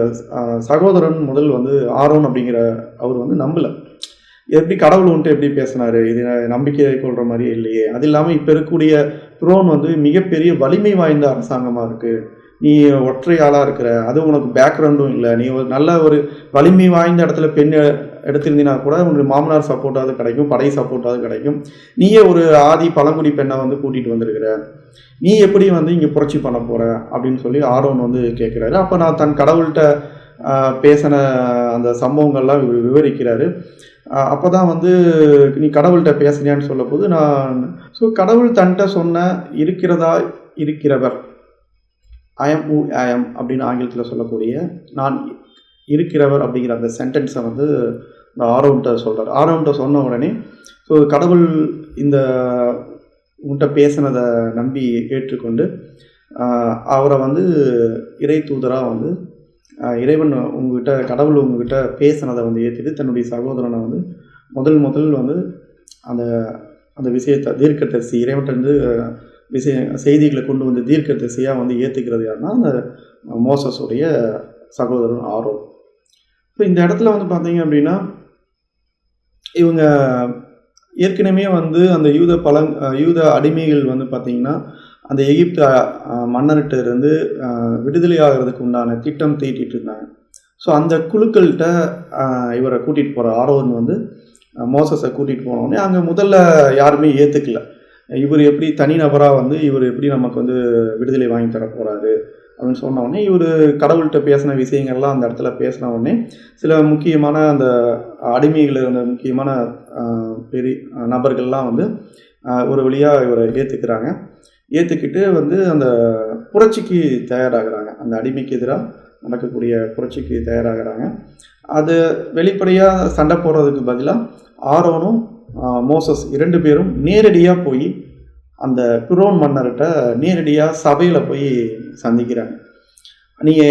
சகோதரன் முதல் வந்து ஆரோன் அப்படிங்கிற அவர் வந்து நம்பலை. எப்படி கடவுள் வந்துட்டு எப்படி பேசினாரு, இது நம்பிக்கை கொள்கிற மாதிரியே இல்லையே. அது இல்லாமல் இப்போ இருக்கக்கூடிய த்ரோன் வந்து மிகப்பெரிய வலிமை வாய்ந்த அரசாங்கமாக இருக்குது, நீ ஒற்றை ஆளாக இருக்கிற, அதுவும் உனக்கு பேக்ரவுண்டும் இல்லை, நீ ஒரு நல்ல ஒரு வலிமை வாய்ந்த இடத்துல பெண் எடுத்திருந்தீங்கன்னா கூட உன்னுடைய மாமனார் சப்போர்ட்டாவது கிடைக்கும், படை சப்போர்ட்டாவது கிடைக்கும். நீயே ஒரு ஆதி பழங்குடி பெண்ணை வந்து கூட்டிகிட்டு வந்திருக்கிற, நீ எப்படி வந்து இங்கே புரட்சி பண்ண போகிற அப்படின்னு சொல்லி ஆரோன் வந்து கேட்குறாரு. அப்போ நான் தன் கடவுள்கிட்ட பேசின அந்த சம்பவங்கள்லாம் விவரிக்கிறாரு. அப்போ தான் வந்து நீ கடவுள்கிட்ட பேசுனியான்னு சொல்ல போது கடவுள் தன்கிட்ட சொன்ன இருக்கிறதா இருக்கிறவர், ஐஎம் ஹூ ஐஎம் அப்படின்னு ஆங்கிலத்தில் சொல்லக்கூடிய நான் இருக்கிறவர் அப்படிங்கிற அந்த சென்டென்ஸை வந்து இந்த ஆரோன்கிட்ட சொல்கிறார். ஆரோன்கிட்ட சொன்ன உடனே கடவுள் இந்த உன்கிட்ட பேசினதை நம்பி ஏற்றுக்கொண்டு அவரை வந்து இறை தூதராக வந்து இறைவன் உங்ககிட்ட கடவுள் உங்ககிட்ட பேசினதை வந்து ஏற்றுட்டு தன்னுடைய சகோதரனை வந்து முதல் வந்து அந்த அந்த விஷயத்தை தீர்க்கதரிசி இறைவன்கிட்ட செய்திகளை கொண்டு வந்து தீர்க்கதரிசியாக வந்து ஏற்றுக்கிறது யாருன்னா அந்த மோசஸுடைய சகோதரன் ஆரோன். இப்போ இந்த இடத்துல வந்து பார்த்தீங்க அப்படின்னா இவங்க ஏற்கனவே வந்து அந்த யூத அடிமைகள் வந்து பார்த்திங்கன்னா அந்த எகிப்து மன்னர்கிட்ட இருந்து விடுதலை ஆகிறதுக்கு உண்டான திட்டம் தீட்டிட்டு இருந்தாங்க. ஸோ அந்த குழுக்கள்கிட்ட இவரை கூட்டிகிட்டு போகிற ஆரோன் வந்து மோசஸை கூட்டிகிட்டு போனோடனே அங்கே முதல்ல யாருமே ஏற்றுக்கல. இவர் எப்படி தனிநபராக வந்து இவர் எப்படி நமக்கு வந்து விடுதலை வாங்கி தர போகிறாரு அப்படின்னு சொன்ன உடனே இவர் கடவுள்கிட்ட பேசின விஷயங்கள்லாம் அந்த இடத்துல பேசின உடனே சில முக்கியமான அந்த அடிமைகள் இருந்த முக்கியமான பெரிய நபர்கள்லாம் வந்து ஒரு வழியாக இவரை ஏற்றுக்கிட்டு வந்து அந்த புரட்சிக்கு தயாராகிறாங்க. அந்த அடிமைக்கு எதிராக நடக்கக்கூடிய புரட்சிக்கு தயாராகிறாங்க. அது வெளிப்படையாக சண்டை போடுறதுக்கு பதிலாக ஆரோனும் மோசஸ் 2 பேரும் நேரடியாக போய் அந்த பிரோன் மன்னர்கிட்ட நேரடியாக சபையில் போய் சந்திக்கிறாங்க. நீங்கள்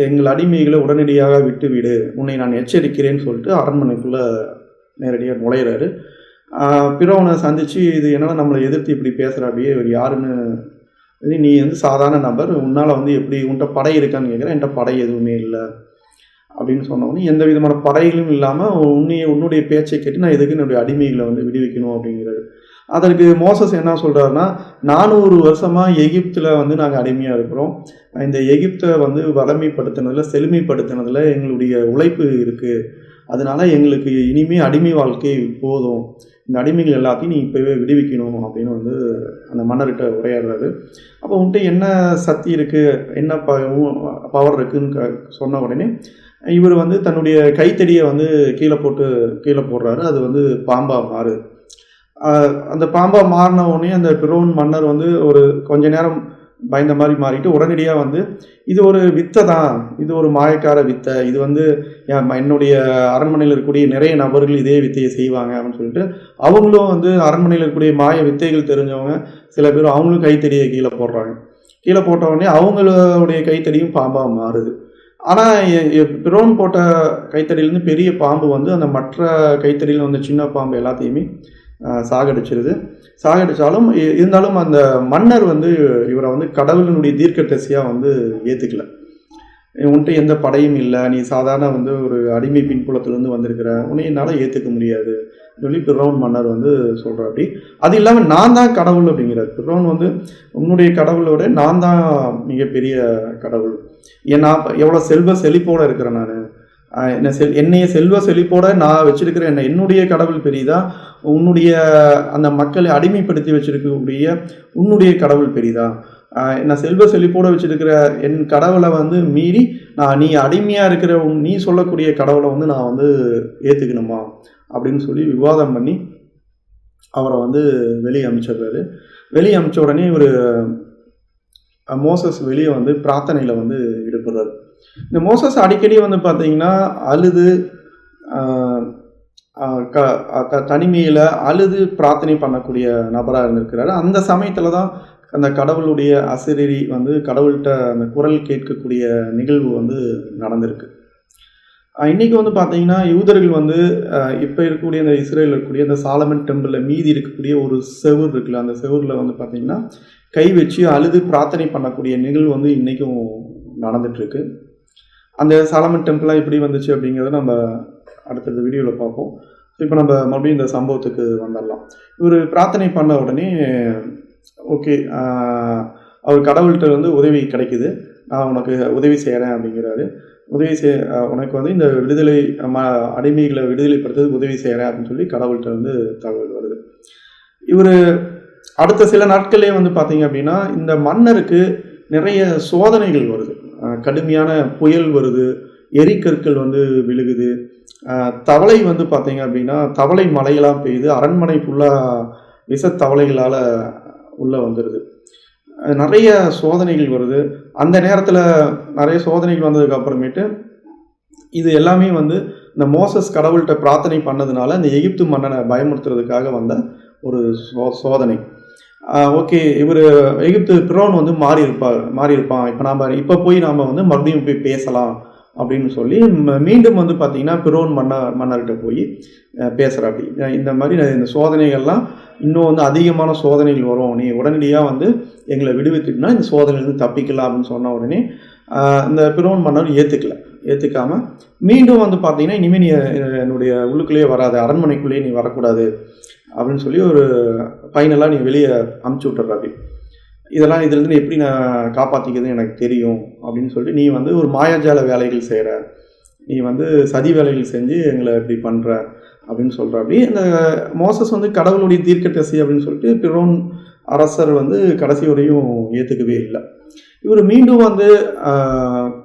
எங்கள் அடிமைகளை உடனடியாக விட்டு விடு, உன்னை நான் எச்சரிக்கிறேன்னு சொல்லிட்டு அரண்மனைக்குள்ளே நேரடியாக நுழையிறாரு. பிறவனை சந்தித்து இது என்னன்னா நம்மளை எதிர்த்து இப்படி பேசுகிறாப்பியே இவர் யாருன்னு, நீ வந்து சாதாரண நபர், உன்னால் வந்து எப்படி உன்கிட்ட படை இருக்கான்னு கேட்குறேன், என்கிட்ட படை எதுவுமே இல்லை அப்படின்னு சொன்னோடனே எந்த விதமான படைகளும் இல்லாமல் உன்னுடைய பேச்சை கேட்டு நான் எதுக்கு என்னுடைய அடிமைகளை வந்து விடுவிக்கணும் அப்படிங்கிறது. அதற்கு மோசஸ் என்ன சொல்கிறாருன்னா 400 வருஷமாக எகிப்தில் வந்து நாங்கள் அடிமையாக இருக்கிறோம், இந்த எகிப்தை வந்து வளமைப்படுத்தினதில் செழுமைப்படுத்தினதில் எங்களுடைய உழைப்பு இருக்குது, அதனால எங்களுக்கு இனிமேல் அடிமை வாழ்க்கை போதும், இந்த அடிமைகள் எல்லாத்தையும் நீ இப்போவே விடுவிக்கணும் அப்படின்னு வந்து அந்த மன்னர்கிட்ட உரையாடுறாரு. அப்போ உன்கிட்ட என்ன சக்தி இருக்குது, என்ன பவர் இருக்குதுன்னு சொன்ன உடனே இவர் வந்து தன்னுடைய கைத்தடியை வந்து கீழே போடுறாரு. அது வந்து பாம்பாக மாறுது. அந்த பாம்பாக மாறின உடனே அந்த பிரோன் மன்னர் வந்து ஒரு கொஞ்ச நேரம் பயந்த மாதிரி மாறிட்டு உடனடியாக வந்து இது ஒரு வித்தை தான், இது ஒரு மாயக்கார வித்தை, இது வந்து என்னுடைய அரண்மனையில் இருக்கக்கூடிய நிறைய நபர்கள் இதே வித்தையை செய்வாங்க அப்படின்னு சொல்லிட்டு அவங்களும் வந்து அரண்மனையில் இருக்கக்கூடிய மாய வித்தைகள் தெரிஞ்சவங்க சில பேர் அவங்களும் கைத்தடியை கீழே போட்ட உடனே அவங்களுடைய கைத்தடியும் பாம்பாக மாறுது. ஆனால் பிரோன் போட்ட கைத்தடியிலேருந்து பெரிய பாம்பு வந்து அந்த மற்ற கைத்தடியில் வந்து சின்ன பாம்பு எல்லாத்தையுமே சாகடிச்சாலும் இருந்தாலும் அந்த மன்னர் வந்து இவரை வந்து கடவுளினுடைய தீர்க்கதரிசியாக வந்து ஏற்றுக்கல. உன்கிட்ட எந்த படையும் இல்லை, நீ சாதாரண வந்து ஒரு அடிமை பின்புலத்திலேருந்து வந்திருக்கிற, உன்னை என்னால் ஏற்றுக்க முடியாது சொல்லி பிரோன் மன்னர் வந்து சொல்கிறாப்படி. அது இல்லாமல் நான் தான் கடவுள் அப்படிங்கிறார். பிரோன் வந்து உன்னுடைய கடவுளோட நான் தான் மிகப்பெரிய கடவுள், ஏன்னா எவ்வளோ செல்வ செழிப்போடு இருக்கிறேன் நான், என்னைய செல்வ செழிப்போட நான் வச்சிருக்கிற என்னுடைய கடவுள் பெரிதா, உன்னுடைய அந்த மக்களை அடிமைப்படுத்தி வச்சிருக்கக்கூடிய உன்னுடைய கடவுள் பெரிதா, நான் செல்வ செழிப்போட வச்சிருக்கிற என் கடவுளை வந்து மீறி நீ அடிமையாக இருக்கிற நீ சொல்லக்கூடிய கடவுளை வந்து நான் வந்து ஏற்றுக்கணுமா அப்படின்னு சொல்லி விவாதம் பண்ணி அவரை வந்து வெளியே அனுப்பிச்சிடுறாரு. வெளியே அனுப்பிச்ச உடனே இவர் மோசஸ் வெளியே வந்து பிரார்த்தனையில் வந்து ஈடுபடுறாரு. இந்த மோசஸ் அடிக்கடி வந்து பார்த்தீங்கன்னா அழுது தனிமையில் அழுது பிரார்த்தனை பண்ணக்கூடிய நபராக இருந்திருக்கிறாரு. அந்த சமயத்தில் தான் அந்த கடவுளுடைய அசிரரி வந்து கடவுள்கிட்ட அந்த குரல் கேட்கக்கூடிய நிகழ்வு வந்து நடந்திருக்கு. இன்றைக்கி வந்து பார்த்தீங்கன்னா யூதர்கள் வந்து இப்போ இருக்கக்கூடிய அந்த இஸ்ரேலில் இருக்கக்கூடிய அந்த சாலமன் டெம்பிளில் மீதி இருக்கக்கூடிய ஒரு செவுர் இருக்குல்ல, அந்த செவுரில் வந்து பார்த்திங்கன்னா கை வச்சு அழுது பிரார்த்தனை பண்ணக்கூடிய நிகழ்வு வந்து இன்றைக்கும் நடந்துட்டுருக்கு. அந்த சாலமன் டெம்பிளாக எப்படி வந்துச்சு அப்படிங்கிறத நம்ம அடுத்தடுத்த வீடியோவில் பார்ப்போம். இப்போ நம்ம மறுபடியும் இந்த சம்பவத்துக்கு வந்துடலாம். இவர் பிரார்த்தனை பண்ண உடனே ஓகே, அவர் கடவுள்கிட்ட வந்து உதவி கிடைக்குது. நான் உனக்கு உதவி செய்கிறேன் அப்படிங்கிறாரு. உனக்கு வந்து இந்த விடுதலை அடிமைகளை விடுதலைப்படுத்துறதுக்கு உதவி செய்கிறேன் அப்படின்னு சொல்லி கடவுள்கிட்ட வந்து தகவல் வருது. இவர் அடுத்த சில நாட்களே வந்து பார்த்தீங்க அப்படின்னா இந்த மன்னருக்கு நிறைய சோதனைகள் வருது. கடுமையான புயல் வருது, எரிக்கற்கள் வந்து விழுகுது, தவளை வந்து பார்த்தீங்க அப்படின்னா தவளை மலையெல்லாம் பெய்யுது, அரண்மனை ஃபுல்லாக விஷத்தவளைகளால் உள்ளே வந்துடுது. நிறைய சோதனைகள் வருது. அந்த நேரத்தில் நிறைய சோதனைகள் வந்ததுக்கு அப்புறமேட்டு இது எல்லாமே வந்து இந்த மோசஸ் கடவுள்கிட்ட பிரார்த்தனை பண்ணதுனால இந்த எகிப்து மன்னனை பயமுறுத்துறதுக்காக வந்த ஒரு சோதனை. ஓகே, இவர் எகிப்து பிரோன் வந்து மாறியிருப்பான். இப்போ போய் நாம் வந்து மறுபடியும் போய் பேசலாம் அப்படின்னு சொல்லி மீண்டும் வந்து பார்த்தீங்கன்னா பிரோன் மன்னர்கிட்ட போய் பேசுகிறாப்படி. இந்த மாதிரி இந்த சோதனைகள்லாம் இன்னும் வந்து அதிகமான சோதனைகள் வரும், நீ உடனடியாக வந்து எங்களை விடுவித்துட்டுனா இந்த சோதனையிலேருந்து தப்பிக்கலாம் அப்படின்னு சொன்ன உடனே இந்த பிரோன் மன்னர் ஏற்றுக்காமல் மீண்டும் வந்து பார்த்தீங்கன்னா இனிமேல் நீ என்னுடைய உள்ளுக்குள்ளேயே வராது, அரண்மனைக்குள்ளேயே நீ வரக்கூடாது அப்படின்னு சொல்லி ஒரு ஃபைனலாக நீ வெளியே அமுச்சு விட்டுறாப்படி. இதுலேருந்து எப்படி நான் காப்பாற்றிக்கிறதுன்னு எனக்கு தெரியும் அப்படின்னு சொல்லிட்டு நீ வந்து ஒரு மாயாஜால வேலைகள் செய்கிற, நீ வந்து சதி வேலைகள் செஞ்சு எங்களை இப்படி பண்ணுற அப்படின்னு சொல்கிற. அப்படி இந்த மோசஸ் வந்து கடவுளுடைய தீர்க்கதரிசி அப்படின்னு சொல்லிட்டு பிரோன் அரசர் வந்து கடைசி வரையும் ஏற்றுக்கவே இல்லை. இவர் மீண்டும் வந்து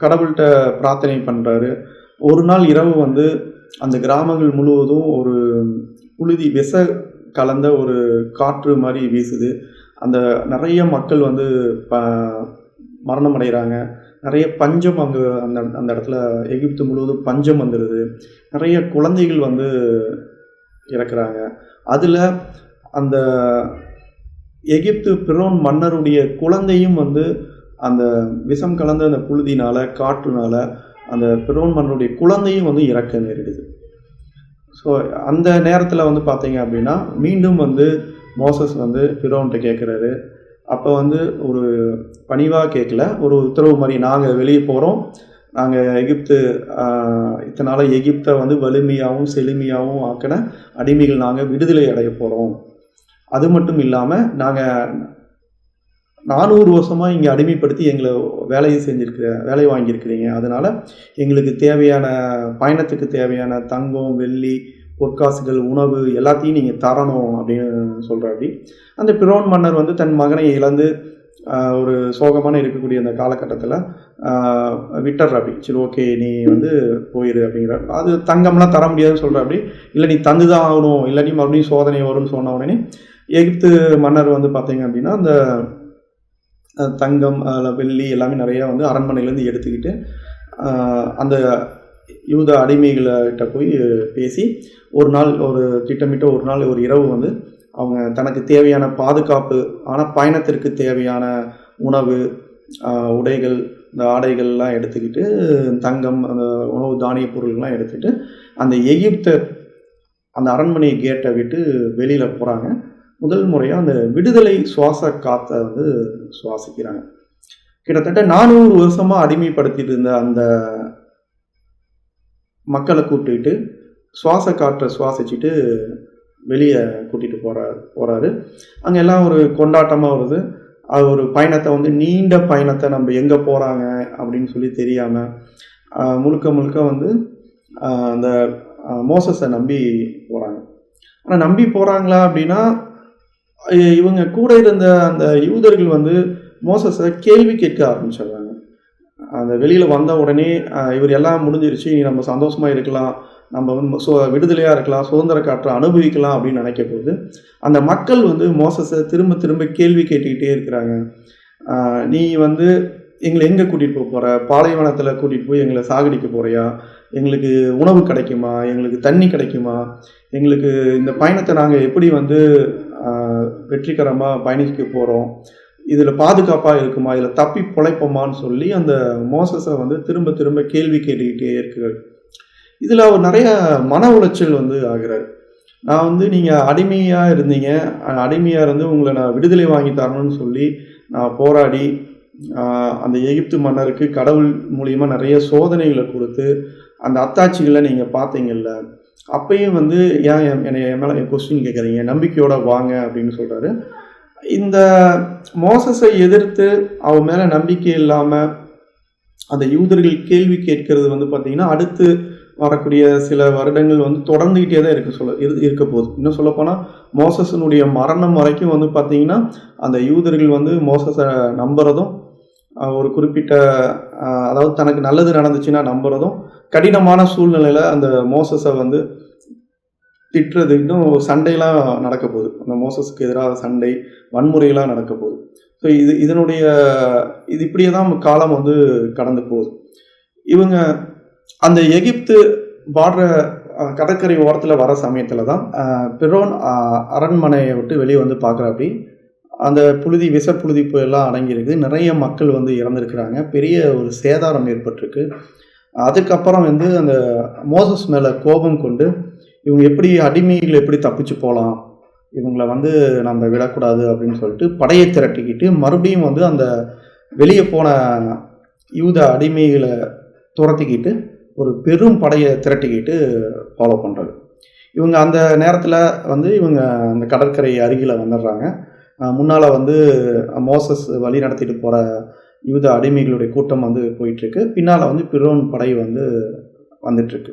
கடவுள்கிட்ட பிரார்த்தனை பண்ணுறாரு. ஒரு நாள் இரவு வந்து அந்த கிராமங்கள் முழுவதும் ஒரு புழுதி விஷ கலந்த ஒரு காற்று மாதிரி வீசுது. அந்த நிறைய மக்கள் வந்து மரணம் அடைகிறாங்க. நிறைய பஞ்சம் அங்கே அந்த இடத்துல எகிப்து முழுவதும் பஞ்சம் வந்துடுது. நிறைய குழந்தைகள் வந்து இறக்குறாங்க. அதில் அந்த எகிப்து பிரோன் மன்னருடைய குழந்தையும் வந்து அந்த விஷம் கலந்த அந்த புழுதினால காற்றுனால அந்த பிரோன் மன்னருடைய குழந்தையும் வந்து இறக்க நேரிடுது. ஸோ அந்த நேரத்தில் வந்து பார்த்தீங்க அப்படின்னா மீண்டும் வந்து மோசஸ் வந்து பிரோன்கிட்ட கேட்குறாரு. அப்போ வந்து ஒரு பணிவாக கேட்கல, ஒரு உத்தரவு மாதிரி, நாங்கள் வெளியே போகிறோம், நாங்கள் இத்தனால எகிப்தை வந்து வலிமையாகவும் செழுமையாகவும் ஆக்கின அடிமைகள் நாங்கள் விடுதலை அடைய போகிறோம். அது மட்டும் இல்லாமல் நாங்கள் 400 வருஷமாக இங்கே அடிமைப்படுத்தி எங்களை வேலை வாங்கியிருக்கிறீங்க. அதனால் எங்களுக்கு தேவையான பயணத்துக்கு தேவையான தங்கம், வெள்ளி, பொற்காசுகள், உணவு எல்லாத்தையும் நீங்கள் தரணும் அப்படின்னு சொல்கிறாப்படி. அந்த பிரோன் மன்னர் வந்து தன் மகனை இழந்து ஒரு சோகமான இருக்கக்கூடிய அந்த காலகட்டத்தில் விட்டுறாப்படி. சரி, ஓகே, நீ வந்து போயிடு அப்படிங்கிறார். அது தங்கம்லாம் தர முடியாதுன்னு சொல்கிறாப்படி. இல்லை, நீ தந்து தான் ஆகணும், இல்லை நீ மறுபடியும் சோதனை வரும்னு சொன்ன உடனே எகிப்து மன்னர் வந்து பார்த்தீங்க அப்படின்னா அந்த தங்கம், வெள்ளி எல்லாமே நிறையா வந்து அரண்மனையிலேருந்து எடுத்துக்கிட்டு அந்த யூத அடிமைகள்கிட்ட போய் பேசி திட்டமிட்ட ஒரு நாள் ஒரு இரவு வந்து அவங்க தனக்கு தேவையான பாதுகாப்பு பயணத்திற்கு தேவையான உணவு, உடைகள், இந்த ஆடைகள்லாம் எடுத்துக்கிட்டு, தங்கம், அந்த உணவு தானிய பொருள்கள்லாம் எடுத்துகிட்டு அந்த எகிப்தை அந்த அரண்மனை கேட்டை விட்டு வெளியில் போகிறாங்க. முதல் முறையாக அந்த விடுதலை சுவாச காற்றை வந்து சுவாசிக்கிறாங்க. கிட்டத்தட்ட 400 வருஷமாக அடிமைப்படுத்திட்டு இருந்த அந்த மக்களை கூப்பிட்டுக்கிட்டு சுவாச காற்றை சுவாசிச்சுட்டு வெளியே கூட்டிகிட்டு போகிறாரு. அங்கே எல்லாம் ஒரு கொண்டாட்டமாக வருது. அது ஒரு பயணத்தை வந்து நீண்ட பயணத்தை நம்ம எங்கே போகிறாங்க அப்படின்னு சொல்லி தெரியாமல் முழுக்க வந்து அந்த மோசஸை நம்பி போகிறாங்க. ஆனால் நம்பி போகிறாங்களா அப்படின்னா இவங்க கூட இருந்த அந்த யூதர்கள் வந்து மோசஸை கேள்வி கேட்க ஆரம்பிச்சிடுறாங்க. அந்த வெளியில் வந்த உடனே இவர் எல்லாம் முடிஞ்சிருச்சு, நம்ம சந்தோஷமாக இருக்கலாம், நம்ம வந்து விடுதலையாக இருக்கலாம், சுதந்திர காற்றை அனுபவிக்கலாம் அப்படின்னு நினைக்க போது அந்த மக்கள் வந்து மோசஸை திரும்ப கேள்வி கேட்டுக்கிட்டே இருக்கிறாங்க. நீ வந்து எங்களை எங்கே கூட்டிகிட்டு போகிற, பாலைவனத்தில் கூட்டிகிட்டு போய் எங்களை சாகடிக்க போகிறியா, எங்களுக்கு உணவு கிடைக்குமா, எங்களுக்கு தண்ணி கிடைக்குமா, எங்களுக்கு இந்த பயணத்தை நாங்கள் எப்படி வந்து வெற்றிகரமாக பயணிக்க போகிறோம், இதில் பாதுகாப்பாக இருக்குமா, இதில் தப்பி பிழைப்போமான்னு சொல்லி அந்த மோசஸை வந்து திரும்ப கேள்வி கேட்டுக்கிட்டே இருக்கிறார். இதில் அவர் நிறைய மன உளைச்சல் வந்து ஆகிறார். நான் வந்து நீங்கள் அடிமையாக இருந்து உங்களை நான் விடுதலை வாங்கி தரணும்னு சொல்லி நான் போராடி அந்த எகிப்து மன்னருக்கு கடவுள் மூலியமா நிறைய சோதனைகளை கொடுத்து அந்த அத்தாட்சிகளை நீங்கள் பார்த்தீங்கல்ல, அப்பயும் வந்து ஏன் என் மேலே கொஸ்டின் கேட்குறீங்க, நம்பிக்கையோட வாங்க அப்படின்னு சொல்கிறாரு. இந்த மோசஸை எதிர்த்து அவன் மேலே நம்பிக்கை இல்லாமல் அந்த யூதர்கள் கேள்வி கேட்கறது வந்து பார்த்தீங்கன்னா அடுத்து வரக்கூடிய சில வருடங்கள் வந்து தொடர்ந்துகிட்டே தான் இருக்க போகுது. இன்னும் சொல்லப்போனால் மோசஸனுடைய மரணம் வரைக்கும் வந்து பார்த்தீங்கன்னா அந்த யூதர்கள் வந்து மோசஸை நம்புறதும் ஒரு குறிப்பிட்ட அதாவது தனக்கு நல்லது நடந்துச்சுன்னா நம்புறதும், கடினமான சூழ்நிலையில் அந்த மோசஸை வந்து திட்டுறது, இன்னும் சண்டையெல்லாம் நடக்க போகுது. அந்த மோசஸுக்கு எதிராக சண்டை, வன்முறையெல்லாம் நடக்க போகுது. ஸோ இது இப்படியே தான் காலம் வந்து கடந்து போகுது. இவங்க அந்த எகிப்து பார்டர் கடற்கரை ஓரத்தில் வர சமயத்தில் தான் பிரோன் அரண்மனையை விட்டு வெளியே வந்து பார்க்குறாப்படி அந்த விஷப்புழுதி எல்லாம் அடங்கியிருக்கு. நிறைய மக்கள் வந்து இறந்துருக்கிறாங்க. பெரிய ஒரு சேதாரம் ஏற்பட்டிருக்கு. அதுக்கப்புறம் வந்து அந்த மோசஸ் மேலே கோபம் கொண்டு இவங்க அடிமைகள் எப்படி தப்பிச்சு போகலாம், இவங்களை வந்து நம்ம விடக்கூடாது அப்படின்னு சொல்லிட்டு படையை திரட்டிக்கிட்டு மறுபடியும் வந்து அந்த வெளியே போன யூத அடிமைகளை துரத்திக்கிட்டு ஒரு பெரும் படையை திரட்டிக்கிட்டு ஃபாலோ பண்ணுறது. இவங்க அந்த நேரத்தில் வந்து இவங்க அந்த கடற்கரை அருகில் வந்துடுறாங்க. முன்னால் வந்து மோசஸ் வழி நடத்திட்டு போகிற யூத அடிமைகளுடைய கூட்டம் வந்து போயிட்டுருக்கு. பின்னால் வந்து பிரோன் படை வந்து வந்துட்டுருக்கு.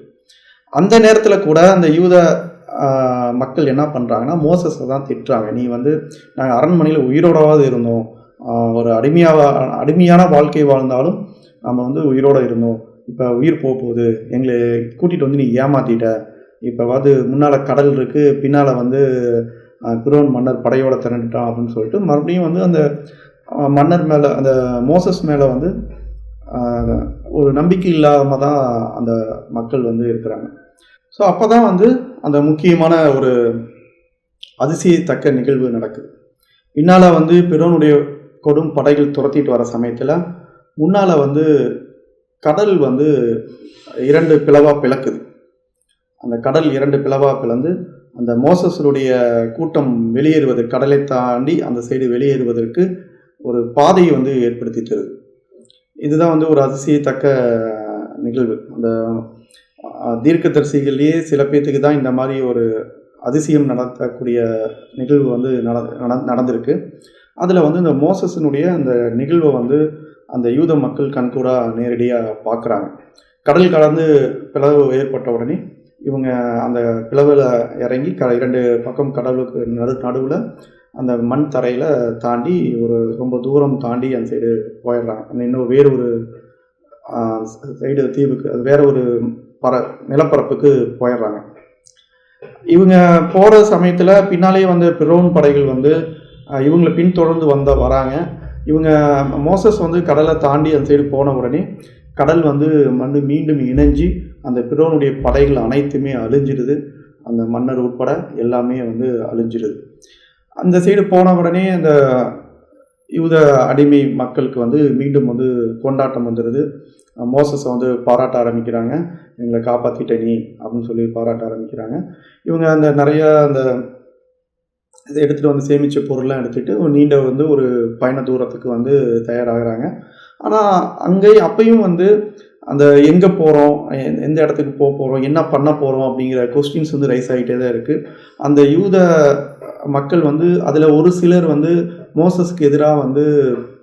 அந்த நேரத்தில் கூட அந்த யூத மக்கள் என்ன பண்ணுறாங்கன்னா மோசஸை தான் திட்டுறாங்க. நீ வந்து நாங்கள் அரண்மனையில் உயிரோடாவது இருந்தோம், ஒரு அடிமையான வாழ்க்கை வாழ்ந்தாலும் நம்ம வந்து உயிரோடு இருந்தோம், இப்போ உயிர் போகுது, எங்களை கூட்டிகிட்டு வந்து நீ ஏமாற்றிட்ட, இப்போ வந்து முன்னால் கடல் இருக்குது, பின்னால் வந்து பிரோன் மன்னர் படையோட திரண்டுட்டான் அப்படின்னு சொல்லிட்டு மறுபடியும் வந்து அந்த மன்னர் மேலே அந்த மோசஸ் மேலே வந்து ஒரு நம்பிக்கை இல்லாமல் தான் அந்த மக்கள் வந்து இருக்கிறாங்க. ஸோ அப்போ தான் வந்து அந்த முக்கியமான ஒரு அதிசயத்தக்க நிகழ்வு நடக்குது. பின்னால் வந்து பிரோனுடைய கொடும் படைகள் துரத்திட்டு வர சமயத்தில் முன்னால் வந்து கடல் வந்து 2 பிளவாக பிளக்குது. அந்த கடல் 2 பிளவாக பிளந்து அந்த மோசஸுடைய கூட்டம் வெளியேறுவது, கடலை தாண்டி அந்த சைடு வெளியேறுவதற்கு ஒரு பாதையை வந்து ஏற்படுத்தி தருது. இதுதான் வந்து ஒரு அதிசயத்தக்க நிகழ்வு. அந்த தீர்க்கதரிசிகள்லேயே சில பேர்த்துக்கு தான் இந்த மாதிரி ஒரு அதிசயம் நடத்தக்கூடிய நிகழ்வு வந்து நடந்திருக்கு. அதில் வந்து இந்த மோசஸினுடைய அந்த நிகழ்வை வந்து அந்த யூத மக்கள் கண்கூடா நேரடியாக பார்க்குறாங்க. கடல் கடந்து பிளவு ஏற்பட்ட உடனே இவங்க அந்த பிளவில் இறங்கி 2 பக்கம் கடலுக்கு நடுவில் அந்த மண் தரையில் தாண்டி ஒரு ரொம்ப தூரம் தாண்டி அந்த சைடு போயிடுறாங்க. அந்த இன்னும் வேறு ஒரு சைடு தீவுக்கு, அது வேற ஒரு நிலப்பரப்புக்கு போயிடுறாங்க. இவங்க போகிற சமயத்தில் பின்னாலேயே வந்து பிரோன் படைகள் வந்து இவங்களை பின்தொடர்ந்து வராங்க. இவங்க மோசஸ் வந்து கடலை தாண்டி அந்த சைடு போன உடனே கடல் வந்து மீண்டும் இணைஞ்சி அந்த பிரோனுடைய படைகள் அனைத்துமே அழிஞ்சிடுது. அந்த மன்னர் உட்பட எல்லாமே வந்து அழிஞ்சிடுது. அந்த சைடு போன உடனே அந்த யூத அடிமை மக்களுக்கு வந்து மீண்டும் வந்து கொண்டாட்டம் வந்துடுது. மோசஸை வந்து பாராட்ட ஆரம்பிக்கிறாங்க. எங்களை காப்பாற்றிட்ட நீ அப்படின்னு சொல்லி பாராட்ட ஆரம்பிக்கிறாங்க. இவங்க அந்த நிறையா அந்த இதை எடுத்துகிட்டு வந்து சேமித்த பொருள்லாம் எடுத்துகிட்டு நீண்ட வந்து ஒரு பயண தூரத்துக்கு வந்து தயாராகிறாங்க. ஆனால் அப்பையும் வந்து அந்த எங்கே போகிறோம், எந்த இடத்துக்கு போகிறோம், என்ன பண்ண போகிறோம் அப்படிங்கிற கொஸ்டின்ஸ் வந்து ரைஸ் ஆகிட்டே தான் இருக்குது. அந்த யூத மக்கள் வந்து அதில் ஒரு சிலர் வந்து மோசஸ்க்கு எதிராக வந்து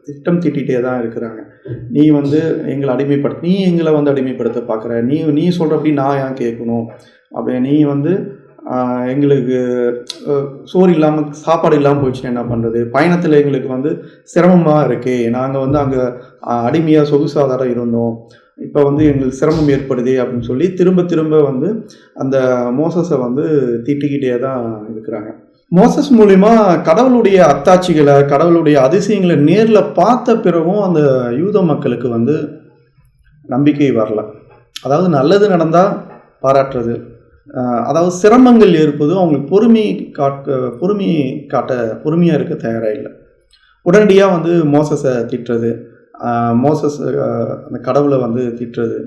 திட்டம் தீட்டிகிட்டே தான் இருக்கிறாங்க. நீ வந்து எங்களை வந்து அடிமைப்படுத்த பார்க்குற, நீ சொல்கிறபடி நான் ஏன் கேட்கணும், அப்படி நீ வந்து எங்களுக்கு சோறு இல்லாமல் சாப்பாடு இல்லாமல் போயிடுச்சுன்னா என்ன பண்ணுறது, பயணத்தில் எங்களுக்கு வந்து சிரமமாக இருக்குது, நாங்கள் வந்து அங்கே அடிமையாக சொகுசாதாரம் இருந்தோம், இப்போ வந்து எங்களுக்கு சிரமம் ஏற்படுது அப்படின்னு சொல்லி திரும்ப வந்து அந்த மோசஸை வந்து திட்டிக்கிட்டே தான் இருக்கிறாங்க. மோசஸ் மூலிமா கடவுளுடைய அத்தாட்சிகளை, கடவுளுடைய அதிசயங்களை நேரில் பார்த்த பிறகும் அந்த யூத மக்களுக்கு வந்து நம்பிக்கை வரல. அதாவது நல்லது நடந்தால் பாராட்டுறது, அதாவது சிரமங்கள் இருப்பதும் அவங்களுக்கு பொறுமையாக இருக்க தயாராக இல்லை. உடனடியாக வந்து மோசஸை திட்டுறது, மோசஸ் அந்த கடவுளை வந்து திட்டுறது,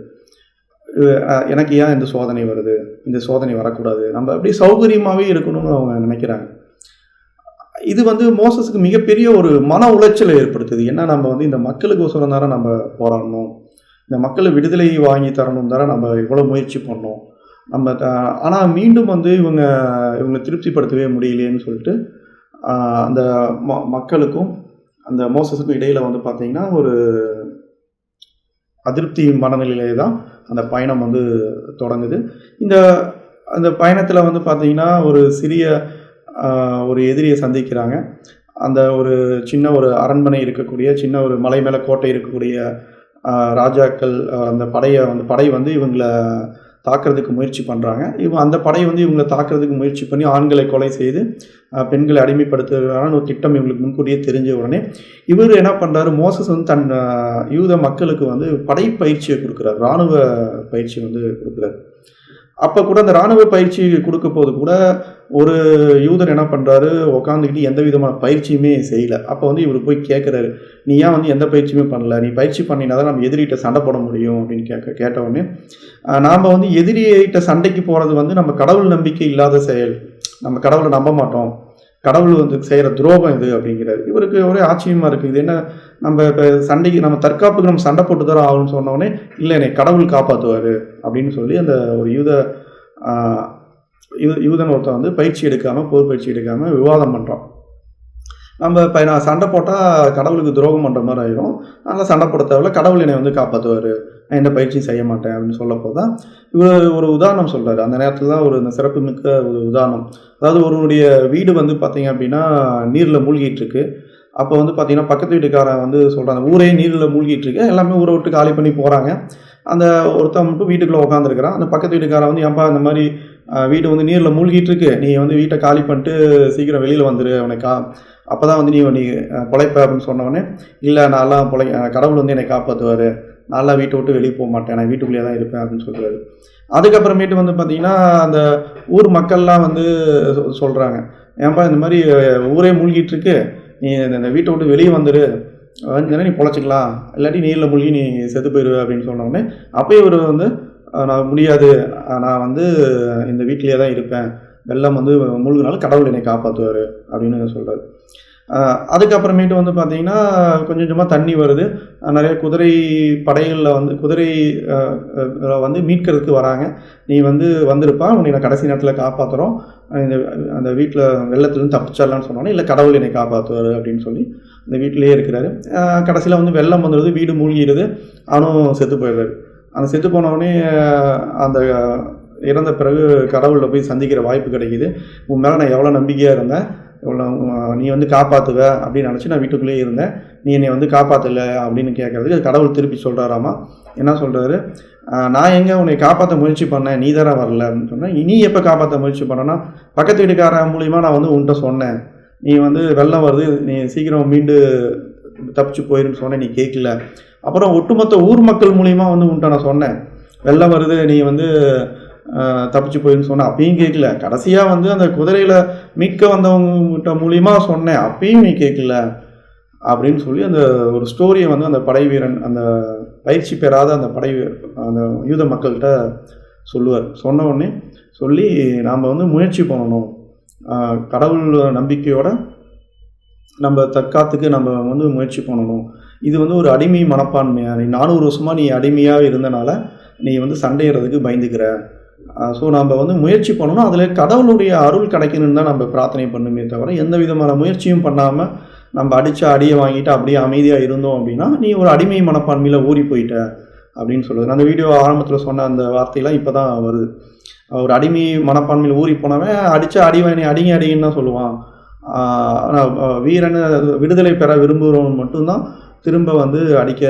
எனக்கு ஏன் இந்த சோதனை வருது, இந்த சோதனை வரக்கூடாது, நம்ம அப்படியே சௌகரியமாகவே இருக்கணும்னு அவங்க நினைக்கிறாங்க. இது வந்து மோசஸ்க்கு மிகப்பெரிய ஒரு மன உளைச்சலை ஏற்படுத்துது. ஏன்னா நம்ம வந்து இந்த மக்களுக்கோசரம் தானே நம்ம போராடணும். இந்த மக்களை விடுதலை வாங்கி தரணும் தானே நம்ம இவ்வளோ முயற்சி பண்ணோம். நம்ம ஆனா மீண்டும் வந்து இவங்கள திருப்திப்படுத்தவே முடியலையேன்னு சொல்லிட்டு, அந்த மக்களுக்கும் அந்த மோசஸுக்கும் இடையில வந்து பார்த்தீங்கன்னா, ஒரு அதிருப்தி மனநிலையிலே தான் அந்த பயணம் வந்து தொடங்குது. அந்த பயணத்தில வந்து பார்த்தீங்கன்னா, ஒரு சிறிய ஒரு எதிரிய சந்திக்கிறாங்க. அந்த ஒரு சின்ன ஒரு அரண்மனை இருக்கக்கூடிய, சின்ன ஒரு மலை மேல கோட்டை இருக்கக்கூடிய ராஜாக்கள் அந்த படை வந்து இவங்கள தாக்குறதுக்கு முயற்சி பண்ணுறாங்க. அந்த படை வந்து இவங்கள தாக்குறதுக்கு முயற்சி பண்ணி ஆண்களை கொலை செய்து பெண்களை அடிமைப்படுத்துறதுக்கான ஒரு திட்டம் இவங்களுக்கு முன்கூட்டியே தெரிஞ்ச உடனே இவர் என்ன பண்ணுறாரு, மோசஸ் வந்து தன் யூத மக்களுக்கு வந்து பயிற்சியை கொடுக்குறாரு, இராணுவ பயிற்சி வந்து கொடுக்குறாரு. அப்போ கூட அந்த இராணுவ பயிற்சி கொடுக்க போது கூட ஒரு யூதர் என்ன பண்ணுறாரு, உட்காந்துக்கிட்டு எந்த விதமான பயிற்சியுமே செய்யலை. அப்போ வந்து இவர் போய் கேட்குறாரு, நீ ஏன் வந்து எந்த பயிற்சியுமே பண்ணல, நீ பயிற்சி பண்ணினா தான் நம்ம எதிரிகிட்ட சண்டை போட முடியும் அப்படின்னு கேட்ட உடனே, நாம் வந்து எதிரிகிட்ட சண்டைக்கு போகிறது வந்து நம்ம கடவுள் நம்பிக்கை இல்லாத செயல், நம்ம கடவுளை நம்ப மாட்டோம், கடவுள் வந்து செய்கிற துரோகம் இது அப்படிங்கிறாரு. இவருக்கு ஒரே ஆச்சரியமாக இருக்குது, இது என்ன நம்ம இப்போ சண்டைக்கு நம்ம தற்காப்புக்கு நம்ம சண்டை போட்டு தரோம் ஆகும்னு சொன்னோடனே, இல்லை என்னை கடவுள் காப்பாற்றுவார் அப்படின்னு சொல்லி அந்த ஒரு யூதன் ஒருத்தன் வந்து பயிற்சி எடுக்காமல், போர் பயிற்சி எடுக்காமல் விவாதம் பண்ணுறான். நம்ம இப்போ நான் சண்டை போட்டால் கடவுளுக்கு துரோகம் பண்ணுற மாதிரி ஆயிரும், அதனால் சண்டை போட தேவையில்ல, கடவுள் என்னை வந்து காப்பாற்றுவார், நான் எந்த பயிற்சியும் செய்ய மாட்டேன் அப்படின்னு சொல்லப்போ தான் இவர் ஒரு உதாரணம் சொல்கிறார். அந்த நேரத்தில் தான் இந்த சிறப்பு மிக்க ஒரு உதாரணம். அதாவது ஒருவருடைய வீடு வந்து பார்த்தீங்க அப்படின்னா நீரில் மூழ்கிட்டு இருக்கு. அப்போ வந்து பார்த்தீங்கன்னா பக்கத்து வீட்டுக்காரன் வந்து சொல்கிறாங்க, ஊரே நீரில் மூழ்கிட்டு இருக்கு, எல்லாமே ஊரை விட்டு காலி பண்ணி போகிறாங்க. அந்த ஒருத்தன் மட்டும் வீட்டுக்குள்ளே உட்காந்துருக்கிறான். அந்த பக்கத்து வீட்டுக்காரன் வந்து, ஏன்பா இந்த மாதிரி வீடு வந்து நீரில் மூழ்கிட்டு இருக்கு, நீ வந்து வீட்டை காலி பண்ணிட்டு சீக்கிரம் வெளியில் வந்துரு, அவனை அப்போ தான் வந்து நீ பிழைப்ப அப்படின்னு சொன்னோடனே, இல்லை நான்லாம் கடவுள் வந்து என்னை காப்பாற்றுவார், நான்லாம் வீட்டை விட்டு வெளியே போக மாட்டேன், நான் வீட்டுக்குள்ளேயே தான் இருப்பேன் அப்படின்னு சொல்கிறாரு. அதுக்கப்புறமேட்டு வந்து பார்த்திங்கன்னா அந்த ஊர் மக்கள்லாம் வந்து சொல்கிறாங்க, ஏன்பா இந்த மாதிரி ஊரே மூழ்கிட்டு இருக்கு, நீ இந்த வீட்டை விட்டு வெளியே வந்துரு, நீ பொழைச்சிக்கலாம், இல்லாட்டி நீரில் மூழ்கி நீ செத்து போயிடுவேன் அப்படின்னு சொன்னோடனே, அப்போயே இவர் வந்து நான் முடியாது, நான் வந்து இந்த வீட்டிலேயே தான் இருப்பேன், வெள்ளம் வந்து மூழ்கினாலும் கடவுள் என்னை காப்பாற்றுவார் அப்படின்னு சொல்கிறார். அதுக்கப்புறமேட்டு வந்து பார்த்திங்கன்னா கொஞ்சம் கொஞ்சமாக தண்ணி வருது, நிறைய குதிரை படைகளில் வந்து குதிரை வந்து மீட்கிறதுக்கு வராங்க, நீ வந்து வந்திருப்பா, உன்னை நான் கடைசி நேரத்தில் காப்பாற்றுறோம், அந்த வீட்டில் வெள்ளத்துலேருந்து தப்பிச்சிடலான்னு சொன்னோன்னே, இல்லை கடவுள் என்னை காப்பாற்றுவார் அப்படின்னு சொல்லி அந்த வீட்டிலேயே இருக்கிறாரு. கடைசியில் வந்து வெள்ளம் வந்துடுது, வீடு மூழ்கிடுது, அவனும் செத்து போயிடுறாரு. அந்த செத்து போனவுடனே அந்த இறந்த பிறகு கடவுளில் போய் சந்திக்கிற வாய்ப்பு கிடைக்கிது. உன் மேலே நான் எவ்வளோ நம்பிக்கையாக இருந்தேன், நீ வந்து காப்பாற்றுவ அப்படின்னு நினச்சி நான் வீட்டுக்குள்ளேயே இருந்தேன், நீ என்னை வந்து காப்பாற்றலை அப்படின்னு கேட்குறதுக்கு கடவுள் திருப்பி சொல்கிறாராமா. என்ன சொல்கிறாரு, நான் எங்கே உன்னை காப்பாற்ற முயற்சி பண்ணேன், நீ தானே வரல அப்படின்னு சொன்னேன். நீ எப்போ காப்பாற்ற முயற்சி பண்ணேன்னா, பக்கத்து வீட்டுக்காரன் மூலிமா நான் வந்து உன்கிட்ட சொன்னேன், நீ வந்து வெள்ளம் வருது, நீ சீக்கிரம் மீண்டு தப்பிச்சு போயிருன்னு சொன்னேன், நீ கேட்கல. அப்புறம் ஒட்டுமொத்த ஊர் மக்கள் மூலிமா வந்து உன்கிட்ட நான் சொன்னேன், வெள்ளம் வருது, நீ வந்து தப்பிச்சு போயிருன்னு சொன்னேன், அப்பயும் கேட்கல. கடைசியாக வந்து அந்த குதிரையில் மீட்க வந்தவங்ககிட்ட மூலிமா சொன்னேன், அப்பயும் நீ கேட்கல அப்படின்னு சொல்லி அந்த ஒரு ஸ்டோரியை வந்து அந்த படை வீரன், அந்த பயிற்சி பெறாத அந்த யூத மக்கள்கிட்ட சொல்லுவார். சொன்ன உடனே சொல்லி நாம் வந்து முயற்சி பண்ணணும், கடவுள் நம்பிக்கையோட நம்ம தற்காத்துக்கு நம்ம வந்து முயற்சி பண்ணணும். இது வந்து ஒரு அடிமை மனப்பான்மையாக, நீ 400 வருஷமாக நீ அடிமையாக இருந்தனால நீ வந்து சண்டையிறதுக்கு பயந்துக்கிற, ஸோ நம்ம வந்து முயற்சி பண்ணணும், அதில் கடவுளுடைய அருள் கிடைக்கணும்னு தான் நம்ம பிரார்த்தனை பண்ணுமே தவிர எந்த விதமான முயற்சியும் பண்ணாமல் நம்ம அடியை வாங்கிட்டு அப்படியே அமைதியாக இருந்தோம் அப்படின்னா நீ ஒரு அடிமை மனப்பான்மையில் ஊறி போயிட்ட அப்படின்னு சொல்லுது. அந்த வீடியோ ஆரம்பத்தில் சொன்ன அந்த வார்த்தையெல்லாம் இப்போ தான் வருது. ஒரு அடிமை மனப்பான்மையில் ஊறி போனவன் அடிங்கன்னு தான் சொல்லுவான். வீரனை விடுதலை பெற விரும்புகிறவன் மட்டும்தான் திரும்ப வந்து அடிக்க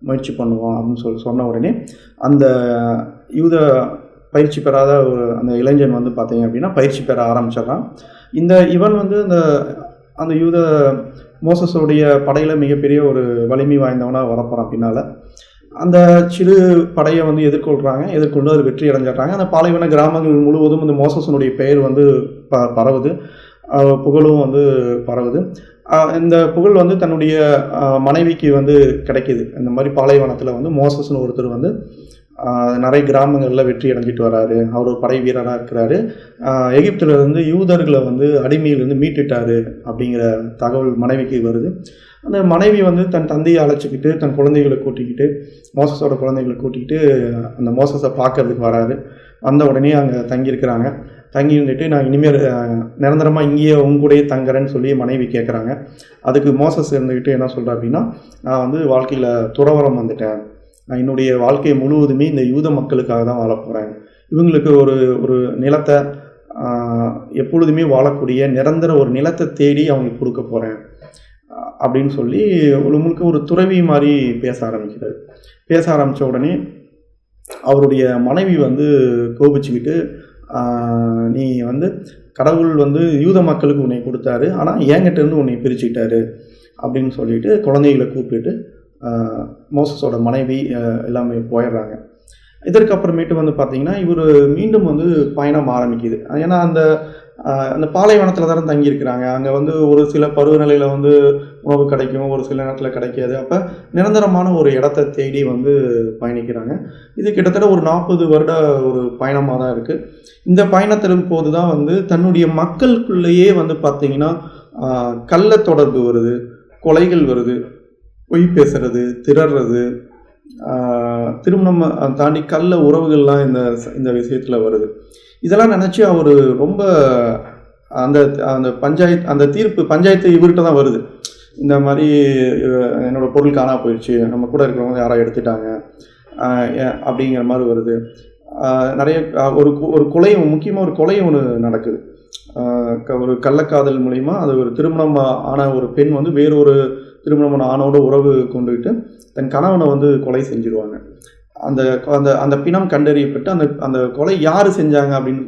முயற்சி பண்ணுவான் அப்படின்னு சொன்ன உடனே அந்த யூத பயிற்சி பெறாத அந்த இளைஞன் வந்து பார்த்தீங்க அப்படின்னா பயிற்சி பெற ஆரம்பிச்சிடறான். இவன் வந்து அந்த யூத மோசஸோடைய படையில் மிகப்பெரிய ஒரு வலிமை வாய்ந்தவனாக வரப்போகிறான். பின்னால் அந்த சிறு படையை வந்து எதிர்கொண்டு அது வெற்றி அடைஞ்சிடுறாங்க. அந்த பாலைவன கிராமங்கள் முழுவதும் அந்த மோசஸனுடைய பெயர் வந்து பரவுது, புகழும் வந்து பரவுது. இந்த புகழ் வந்து தன்னுடைய மனைவிக்கு வந்து கிடைக்கிது. இந்த மாதிரி பாலைவனத்தில் வந்து மோசஸ்னு ஒருத்தர் வந்து நிறைய கிராமங்களில் வெற்றி அடைஞ்சிட்டு வராரு. அவர் ஒரு படை வீரராக இருக்கிறாரு. எகிப்தில் இருந்து யூதர்களை வந்து அடிமையிலிருந்து மீட்டுட்டாரு அப்படிங்கிற தகவல் மனைவிக்கு வருது. அந்த மனைவி வந்து தன் தந்தையை அழைச்சிக்கிட்டு தன் குழந்தைகளை கூட்டிக்கிட்டு மோசஸோட குழந்தைகளை கூட்டிக்கிட்டு அந்த மோசஸை பார்க்கறதுக்கு வராரு. வந்த உடனே அங்கே தங்கியிருக்கிறாங்க. தங்கி இருந்துட்டு நான் இனிமேல் நிரந்தரமாக இங்கேயே உங்கூடையே தங்குறேன்னு சொல்லி மனைவி கேட்குறாங்க. அதுக்கு மோசஸ் இருந்துக்கிட்டு என்ன சொல்கிறேன் அப்படின்னா, நான் வந்து வாழ்க்கையில் துறவரம் வந்துட்டேன். நான் என்னுடைய வாழ்க்கையை முழுவதுமே இந்த யூத மக்களுக்காக தான் வாழ போகிறேன். இவங்களுக்கு ஒரு ஒரு நிலத்தை எப்பொழுதுமே வாழக்கூடிய நிரந்தர ஒரு நிலத்தை தேடி அவங்களுக்கு கொடுக்க போகிறேன் அப்படின்னு சொல்லி முழுக்க ஒரு துறவி மாதிரி பேச ஆரம்பிக்கிறார். பேச ஆரம்பித்த உடனே அவருடைய மனைவி வந்து கோபிச்சுக்கிட்டு, நீ வந்து கடவுள் வந்து யூத மக்களுக்கு உன்னை கொடுத்தாரு, ஆனால் என்கிட்டேருந்து உன்னை பிரிச்சுக்கிட்டாரு அப்படின்னு சொல்லிட்டு குழந்தைகளை கூப்பிட்டுட்டு மோசஸோட மனைவி எல்லாமே போயிடுறாங்க. இதற்கப்புறமேட்டு வந்து பார்த்திங்கன்னா இவர் மீண்டும் வந்து பயணம் ஆரம்பிக்குது. ஏன்னா அந்த பாலைவனத்தில் தானே தங்கியிருக்கிறாங்க. அங்கே வந்து ஒரு சில பருவநிலையில் வந்து உணவு கிடைக்கும், ஒரு சில நேரத்தில் கிடைக்காது. அப்போ நிரந்தரமான ஒரு இடத்த தேடி வந்து பயணிக்கிறாங்க. இது கிட்டத்தட்ட ஒரு 40 வருட ஒரு பயணமாக தான் இருக்குது. இந்த பயணத்தின் போது தான் வந்து தன்னுடைய மக்களுக்குள்ளேயே வந்து பார்த்திங்கன்னா கள்ள தொடர்பு வருது, கொலைகள் வருது, பொய் பேசுறது, திறறது, திருமணம் தாண்டி கள்ள உறவுகள்லாம் இந்த விஷயத்தில் வருது. இதெல்லாம் நினச்சி அவர் ரொம்ப அந்த அந்த பஞ்சாயத்து இவர்கிட்ட தான் வருது. இந்த மாதிரி என்னோடய பொருள் காணா போயிடுச்சு, நம்ம கூட இருக்கிறவங்க யாரோ எடுத்துட்டாங்க அப்படிங்கிற மாதிரி வருது. நிறைய ஒரு கொலை, முக்கியமாக ஒரு கொலை ஒன்று நடக்குது. ஒரு கள்ளக்காதல் மூலிமா அது ஒரு திருமணம் ஆன ஒரு பெண் வந்து வேறொரு திருமணமான ஆணோட உறவு கொண்டுகிட்டு தன் கணவனை வந்து கொலை செஞ்சிருவாங்க. அந்த அந்த அந்த பிணம் கண்டறியப்பட்டு அந்த கொலை யார் செஞ்சாங்க அப்படின்னு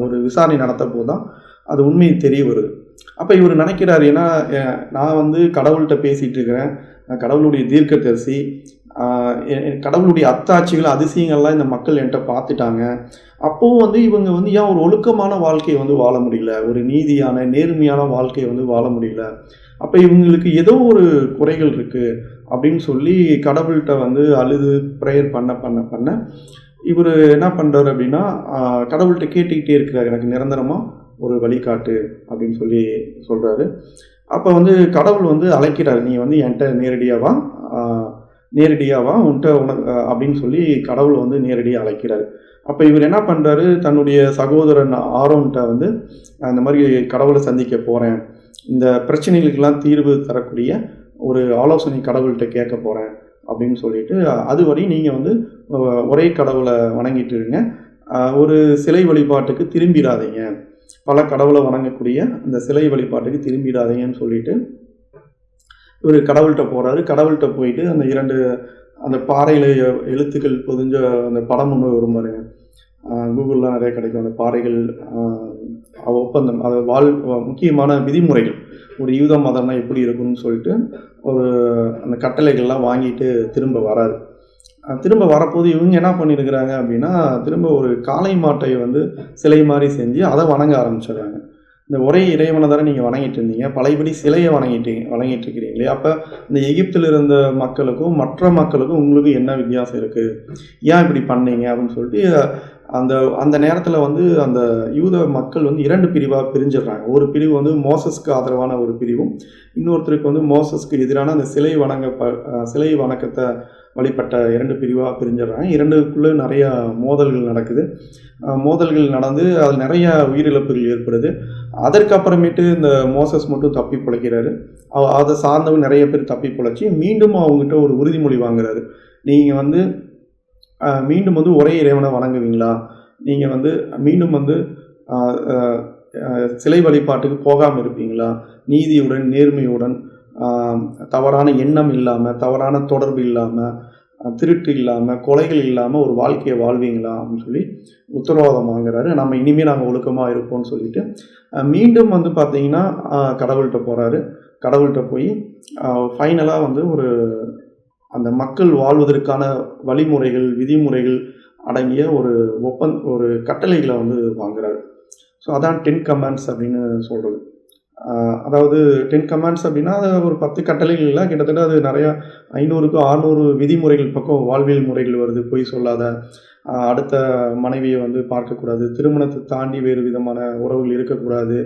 ஒரு விசாரணை நடத்த போது தான் அது உண்மை தெரிய வருது. அப்போ இவர் நினைக்கிறார், ஏன்னா நான் வந்து கடவுள்கிட்ட பேசிகிட்டு இருக்கிறேன், நான் கடவுளுடைய தீர்க்கதரிசி, கடவுளுடைய அத்தாட்சிகள் அதிசயங்கள்லாம் இந்த மக்கள் என்கிட்ட பார்த்துட்டாங்க. அப்போவும் வந்து இவங்க வந்து ஏன் ஒரு ஒழுக்கமான வாழ்க்கையை வந்து வாழ முடியல, ஒரு நீதியான நேர்மையான வாழ்க்கையை வந்து வாழ முடியல, அப்போ இவங்களுக்கு ஏதோ ஒரு குறைகள் இருக்குது அப்படின்னு சொல்லி கடவுள்கிட்ட வந்து அழுது ப்ரேயர் பண்ண இவர் என்ன பண்ணுறாரு அப்படின்னா, கடவுள்கிட்ட கேட்டுக்கிட்டே இருக்கிறார், எனக்கு நிரந்தரமாக ஒரு வழிகாட்டு அப்படின்னு சொல்லி சொல்கிறாரு. அப்போ வந்து கடவுள் வந்து அழைக்கிறார், நீ வந்து என்கிட்ட நேரடியாவா உன்கிட்ட அப்படின்னு சொல்லி கடவுள் வந்து நேரடியாக அழைக்கிறாரு. அப்போ இவர் என்ன பண்ணுறாரு, தன்னுடைய சகோதரன் ஆரோன்கிட்ட வந்து இந்த மாதிரி கடவுளை சந்திக்க போகிறேன், இந்த பிரச்சனைகளுக்கெல்லாம் தீர்வு தரக்கூடிய ஒரு ஆலோசனை கடவுள்கிட்ட கேட்க போகிறேன் அப்படின்னு சொல்லிட்டு, அதுவரை நீங்கள் வந்து ஒரே கடவுளை வணங்கிட்டு இருங்க, ஒரு சிலை வழிபாட்டுக்கு திரும்பிடாதீங்க, பல கடவுளை வணங்கக்கூடிய அந்த சிலை வழிபாட்டுக்கு திரும்பிடாதீங்கன்னு சொல்லிட்டு ஒரு கடவுள்கிட்ட போகிறாரு. கடவுள்கிட்ட போயிட்டு அந்த பாறையில் எழுத்துக்கள் பொதிஞ்ச அந்த படம் ஒன்று வரும் பாருங்க, கூகுள்லாம் நிறைய கிடைக்கும். அந்த பாறைகள் ஒப்பந்தம், அது முக்கியமான விதிமுறைகள், ஒரு யூத மதம்னா எப்படி இருக்குன்னு சொல்லிட்டு அந்த கட்டளைகள்லாம் வாங்கிட்டு திரும்ப வராரு. திரும்ப வரப்போது இவங்க என்ன பண்ணியிருக்கிறாங்க அப்படின்னா, திரும்ப ஒரு காளை மாட்டை வந்து சிலை மாதிரி செஞ்சு அதை வணங்க ஆரம்பிச்சிடுறாங்க. இந்த ஒரே இறைவனை தானே நீங்கள் வணங்கிட்டு இருந்தீங்க, பழையபடி சிலையை வணங்கிட்டு இருக்கிறீங்களே, அப்போ இந்த எகிப்தில் இருந்த மக்களுக்கும் மற்ற மக்களுக்கும் உங்களுக்கு என்ன வித்தியாசம் இருக்குது, ஏன் இப்படி பண்ணீங்க அப்படின்னு சொல்லிட்டு அந்த நேரத்தில் வந்து அந்த யூத மக்கள் வந்து 2 பிரிவாக பிரிஞ்சிடுறாங்க. ஒரு பிரிவு வந்து மோசஸ்க்கு ஆதரவான ஒரு பிரிவும், இன்னொருத்தருக்கு வந்து மோசஸ்க்கு எதிரான அந்த சிலை வணக்கத்தை வழிபட்ட 2 பிரிவாக பிரிஞ்சிடுறாங்க. 2க்குள்ளே நிறையா மோதல்கள் நடக்குது. மோதல்கள் நடந்து அதில் நிறையா உயிரிழப்புகள் ஏற்படுது. அதற்கப்புறமேட்டு இந்த மோசஸ் மட்டும் தப்பி பிழைக்கிறாரு. அதை சார்ந்தவங்க நிறைய பேர் தப்பி பிழைச்சி மீண்டும் அவங்ககிட்ட ஒரு உறுதிமொழி வாங்குறாரு, நீங்கள் வந்து மீண்டும் வந்து ஒரே இறைவனை வணங்குவீங்களா, நீங்கள் வந்து மீண்டும் வந்து சிலை வழிபாட்டுக்கு போகாமல் இருப்பீங்களா, நீதியுடன் நேர்மையுடன் தவறான எண்ணம் இல்லாமல், தவறான தொடர்பு இல்லாமல், திருட்டு இல்லாமல், கொலைகள் இல்லாமல் ஒரு வாழ்க்கையை வாழ்வீங்களா அப்படின்னு சொல்லி உத்தரவாதம் வாங்குறாரு. நம்ம இனிமேல் நாங்கள் ஒழுக்கமாக இருப்போம்னு சொல்லிட்டு மீண்டும் வந்து பார்த்திங்கன்னா கடவுள்கிட்ட போகிறாரு. கடவுள்கிட்ட போய் ஃபைனலாக வந்து அந்த மக்கள் வாழ்வதற்கான வழிமுறைகள், விதிமுறைகள் அடங்கிய ஒரு கட்டளைகளை வந்து வாங்குறாரு. ஸோ அதான் 10 கமாண்ட்ஸ் அப்படின்னு சொல்கிறது. அதாவது 10 கமாண்ட்ஸ் அப்படின்னா அது ஒரு 10 கட்டளைகள் இல்லை, கிட்டத்தட்ட அது நிறையா 500க்கு 600 விதிமுறைகள் பக்கம் வாழ்வியல் முறைகள் வருது. பொய் சொல்லாத, அடுத்த மனைவியை வந்து பார்க்கக்கூடாது, திருமணத்தை தாண்டி வேறு விதமான உறவுகள் இருக்கக்கூடாது,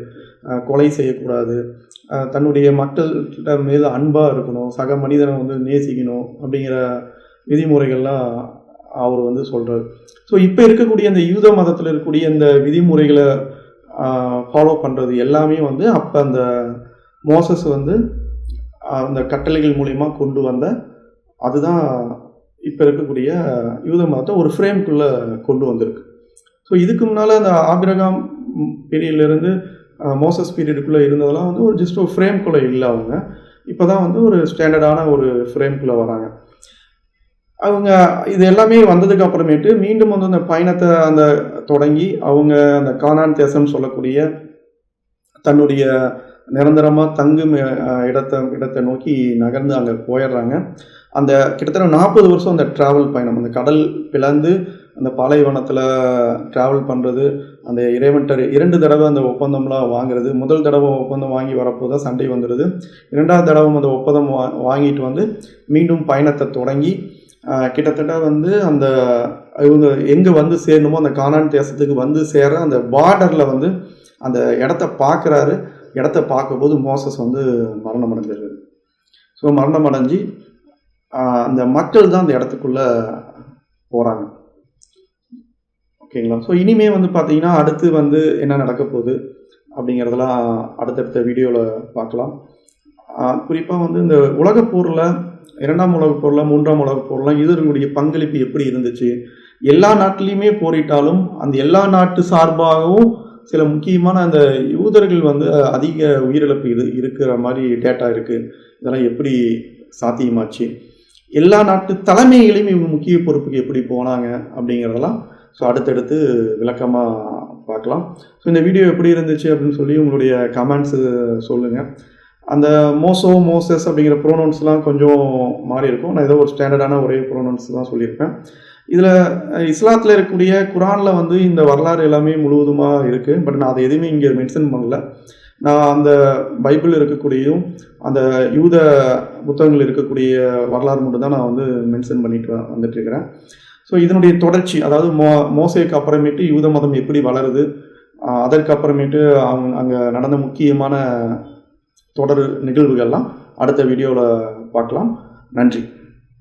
கொலை செய்யக்கூடாது, தன்னுடைய மக்கள்கிட்ட மேல் அன்பாக இருக்கணும், சக மனிதனை வந்து நேசிக்கணும் அப்படிங்கிற விதிமுறைகள்லாம் அவர் வந்து சொல்கிறார். ஸோ இப்போ இருக்கக்கூடிய அந்த யூத மதத்தில் இருக்கக்கூடிய இந்த விதிமுறைகளை ஃபாலோ பண்ணுறது எல்லாமே வந்து அப்போ அந்த மோசஸ் வந்து அந்த கட்டளைகள் மூலிமா கொண்டு வந்த அதுதான் இப்போ இருக்கக்கூடிய யூத மதத்தை ஒரு ஃப்ரேம்குள்ளே கொண்டு வந்திருக்கு. ஸோ இதுக்கு முன்னால் அந்த ஆபிரகாம் பீரியட்லேருந்து மோசஸ் பீரியடுக்குள்ளே இருந்ததெல்லாம் வந்து ஒரு ஜஸ்ட் ஒரு ஃப்ரேம்குள்ளே இல்லை. அவங்க இப்போ தான் வந்து ஒரு ஸ்டாண்டர்டான ஒரு ஃப்ரேம்குள்ளே வராங்க. அவங்க இது எல்லாமே வந்ததுக்கு அப்புறமேட்டு மீண்டும் வந்து அந்த பயணத்தை அந்த தொடங்கி அவங்க அந்த கானான் தேசம் சொல்லக்கூடிய தன்னுடைய நிரந்தரமாக தங்கும் இடத்தை நோக்கி நகர்ந்து அங்கே போயிடுறாங்க. அந்த கிட்டத்தட்ட 40 வருஷம் அந்த ட்ராவல் பயணம், அந்த கடல் பிளந்து அந்த பாலைவனத்தில் ட்ராவல் பண்ணுறது, அந்த இறைவன்ட்ட 2 தடவை அந்த ஒப்பந்தம்லாம் வாங்குறது. முதல் தடவை ஒப்பந்தம் வாங்கி வரப்போ தான் சண்டை வந்துடுது. 2வது தடவை அந்த ஒப்பந்தம் வாங்கிட்டு வந்து மீண்டும் பயணத்தை தொடங்கி கிட்டத்தட்ட வந்து அந்த இவங்க எங்கே வந்து சேரணுமோ அந்த கானான் தேசத்துக்கு வந்து சேர அந்த பார்டரில் வந்து அந்த இடத்த பார்க்குறாரு. இடத்த பார்க்கும்போது மோசஸ் வந்து மரணம் அடைஞ்சிருக்காரு. ஸோ மரணம் அடைஞ்சு அந்த மக்கள் தான் அந்த இடத்துக்குள்ளே போகிறாங்க. ஓகேங்களா? ஸோ இனிமே வந்து பார்த்தீங்கன்னா அடுத்து வந்து என்ன நடக்க போகுது அப்படிங்கிறதெல்லாம் அடுத்தடுத்த வீடியோவில் பார்க்கலாம். குறிப்பாக வந்து இந்த உலகப்போரில் 2ஆம் உலகப் போரில் 3ஆம் உலகப் போரில் இதனுடைய பங்களிப்பு எப்படி இருந்துச்சு, எல்லா நாட்டிலையுமே போரிட்டாலும் அந்த எல்லா நாட்டு சார்பாகவும் சில முக்கியமான அந்த யூதர்கள் வந்து அதிக உயிரிழப்பு இருக்கிற மாதிரி டேட்டா இருக்குது. இதெல்லாம் எப்படி சாத்தியமாச்சு, எல்லா நாட்டு தலைமைகளையும் இவங்க முக்கிய பொறுப்புக்கு எப்படி போனாங்க அப்படிங்கிறதெல்லாம் ஸோ அடுத்தடுத்து விளக்கமாக பார்க்கலாம். ஸோ இந்த வீடியோ எப்படி இருந்துச்சு அப்படின்னு சொல்லி உங்களுடைய கமெண்ட்ஸு சொல்லுங்கள். அந்த மோசஸ் அப்படிங்கிற ப்ரோனவுன்ஸ்லாம் கொஞ்சம் மாறி இருக்கும். நான் ஏதோ ஒரு ஸ்டாண்டர்டான ஒரே ப்ரோனவுன்ஸ் தான் சொல்லியிருப்பேன். இதில் இஸ்லாத்தில் இருக்கக்கூடிய குரானில் வந்து இந்த வரலாறு எல்லாமே முழுவதுமாக இருக்குது. பட் நான் அதை எதுவுமே இங்கே மென்ஷன் பண்ணல. நான் அந்த பைபிள் இருக்கக்கூடியும் அந்த யூத புத்தகங்கள் இருக்கக்கூடிய வரலாறு மட்டும் தான் நான் வந்து மென்ஷன் பண்ணிட்டு வந்துட்டுருக்கிறேன். ஸோ இதனுடைய தொடர்ச்சி, அதாவது மோசேக்கு அப்புறமேட்டு யூத மதம் எப்படி வளருது, அதற்கு அப்புறமேட்டு அங்கே நடந்த முக்கியமான தொடர் நிகழ்வுகள்லாம் அடுத்த வீடியோவில் பார்க்கலாம். நன்றி.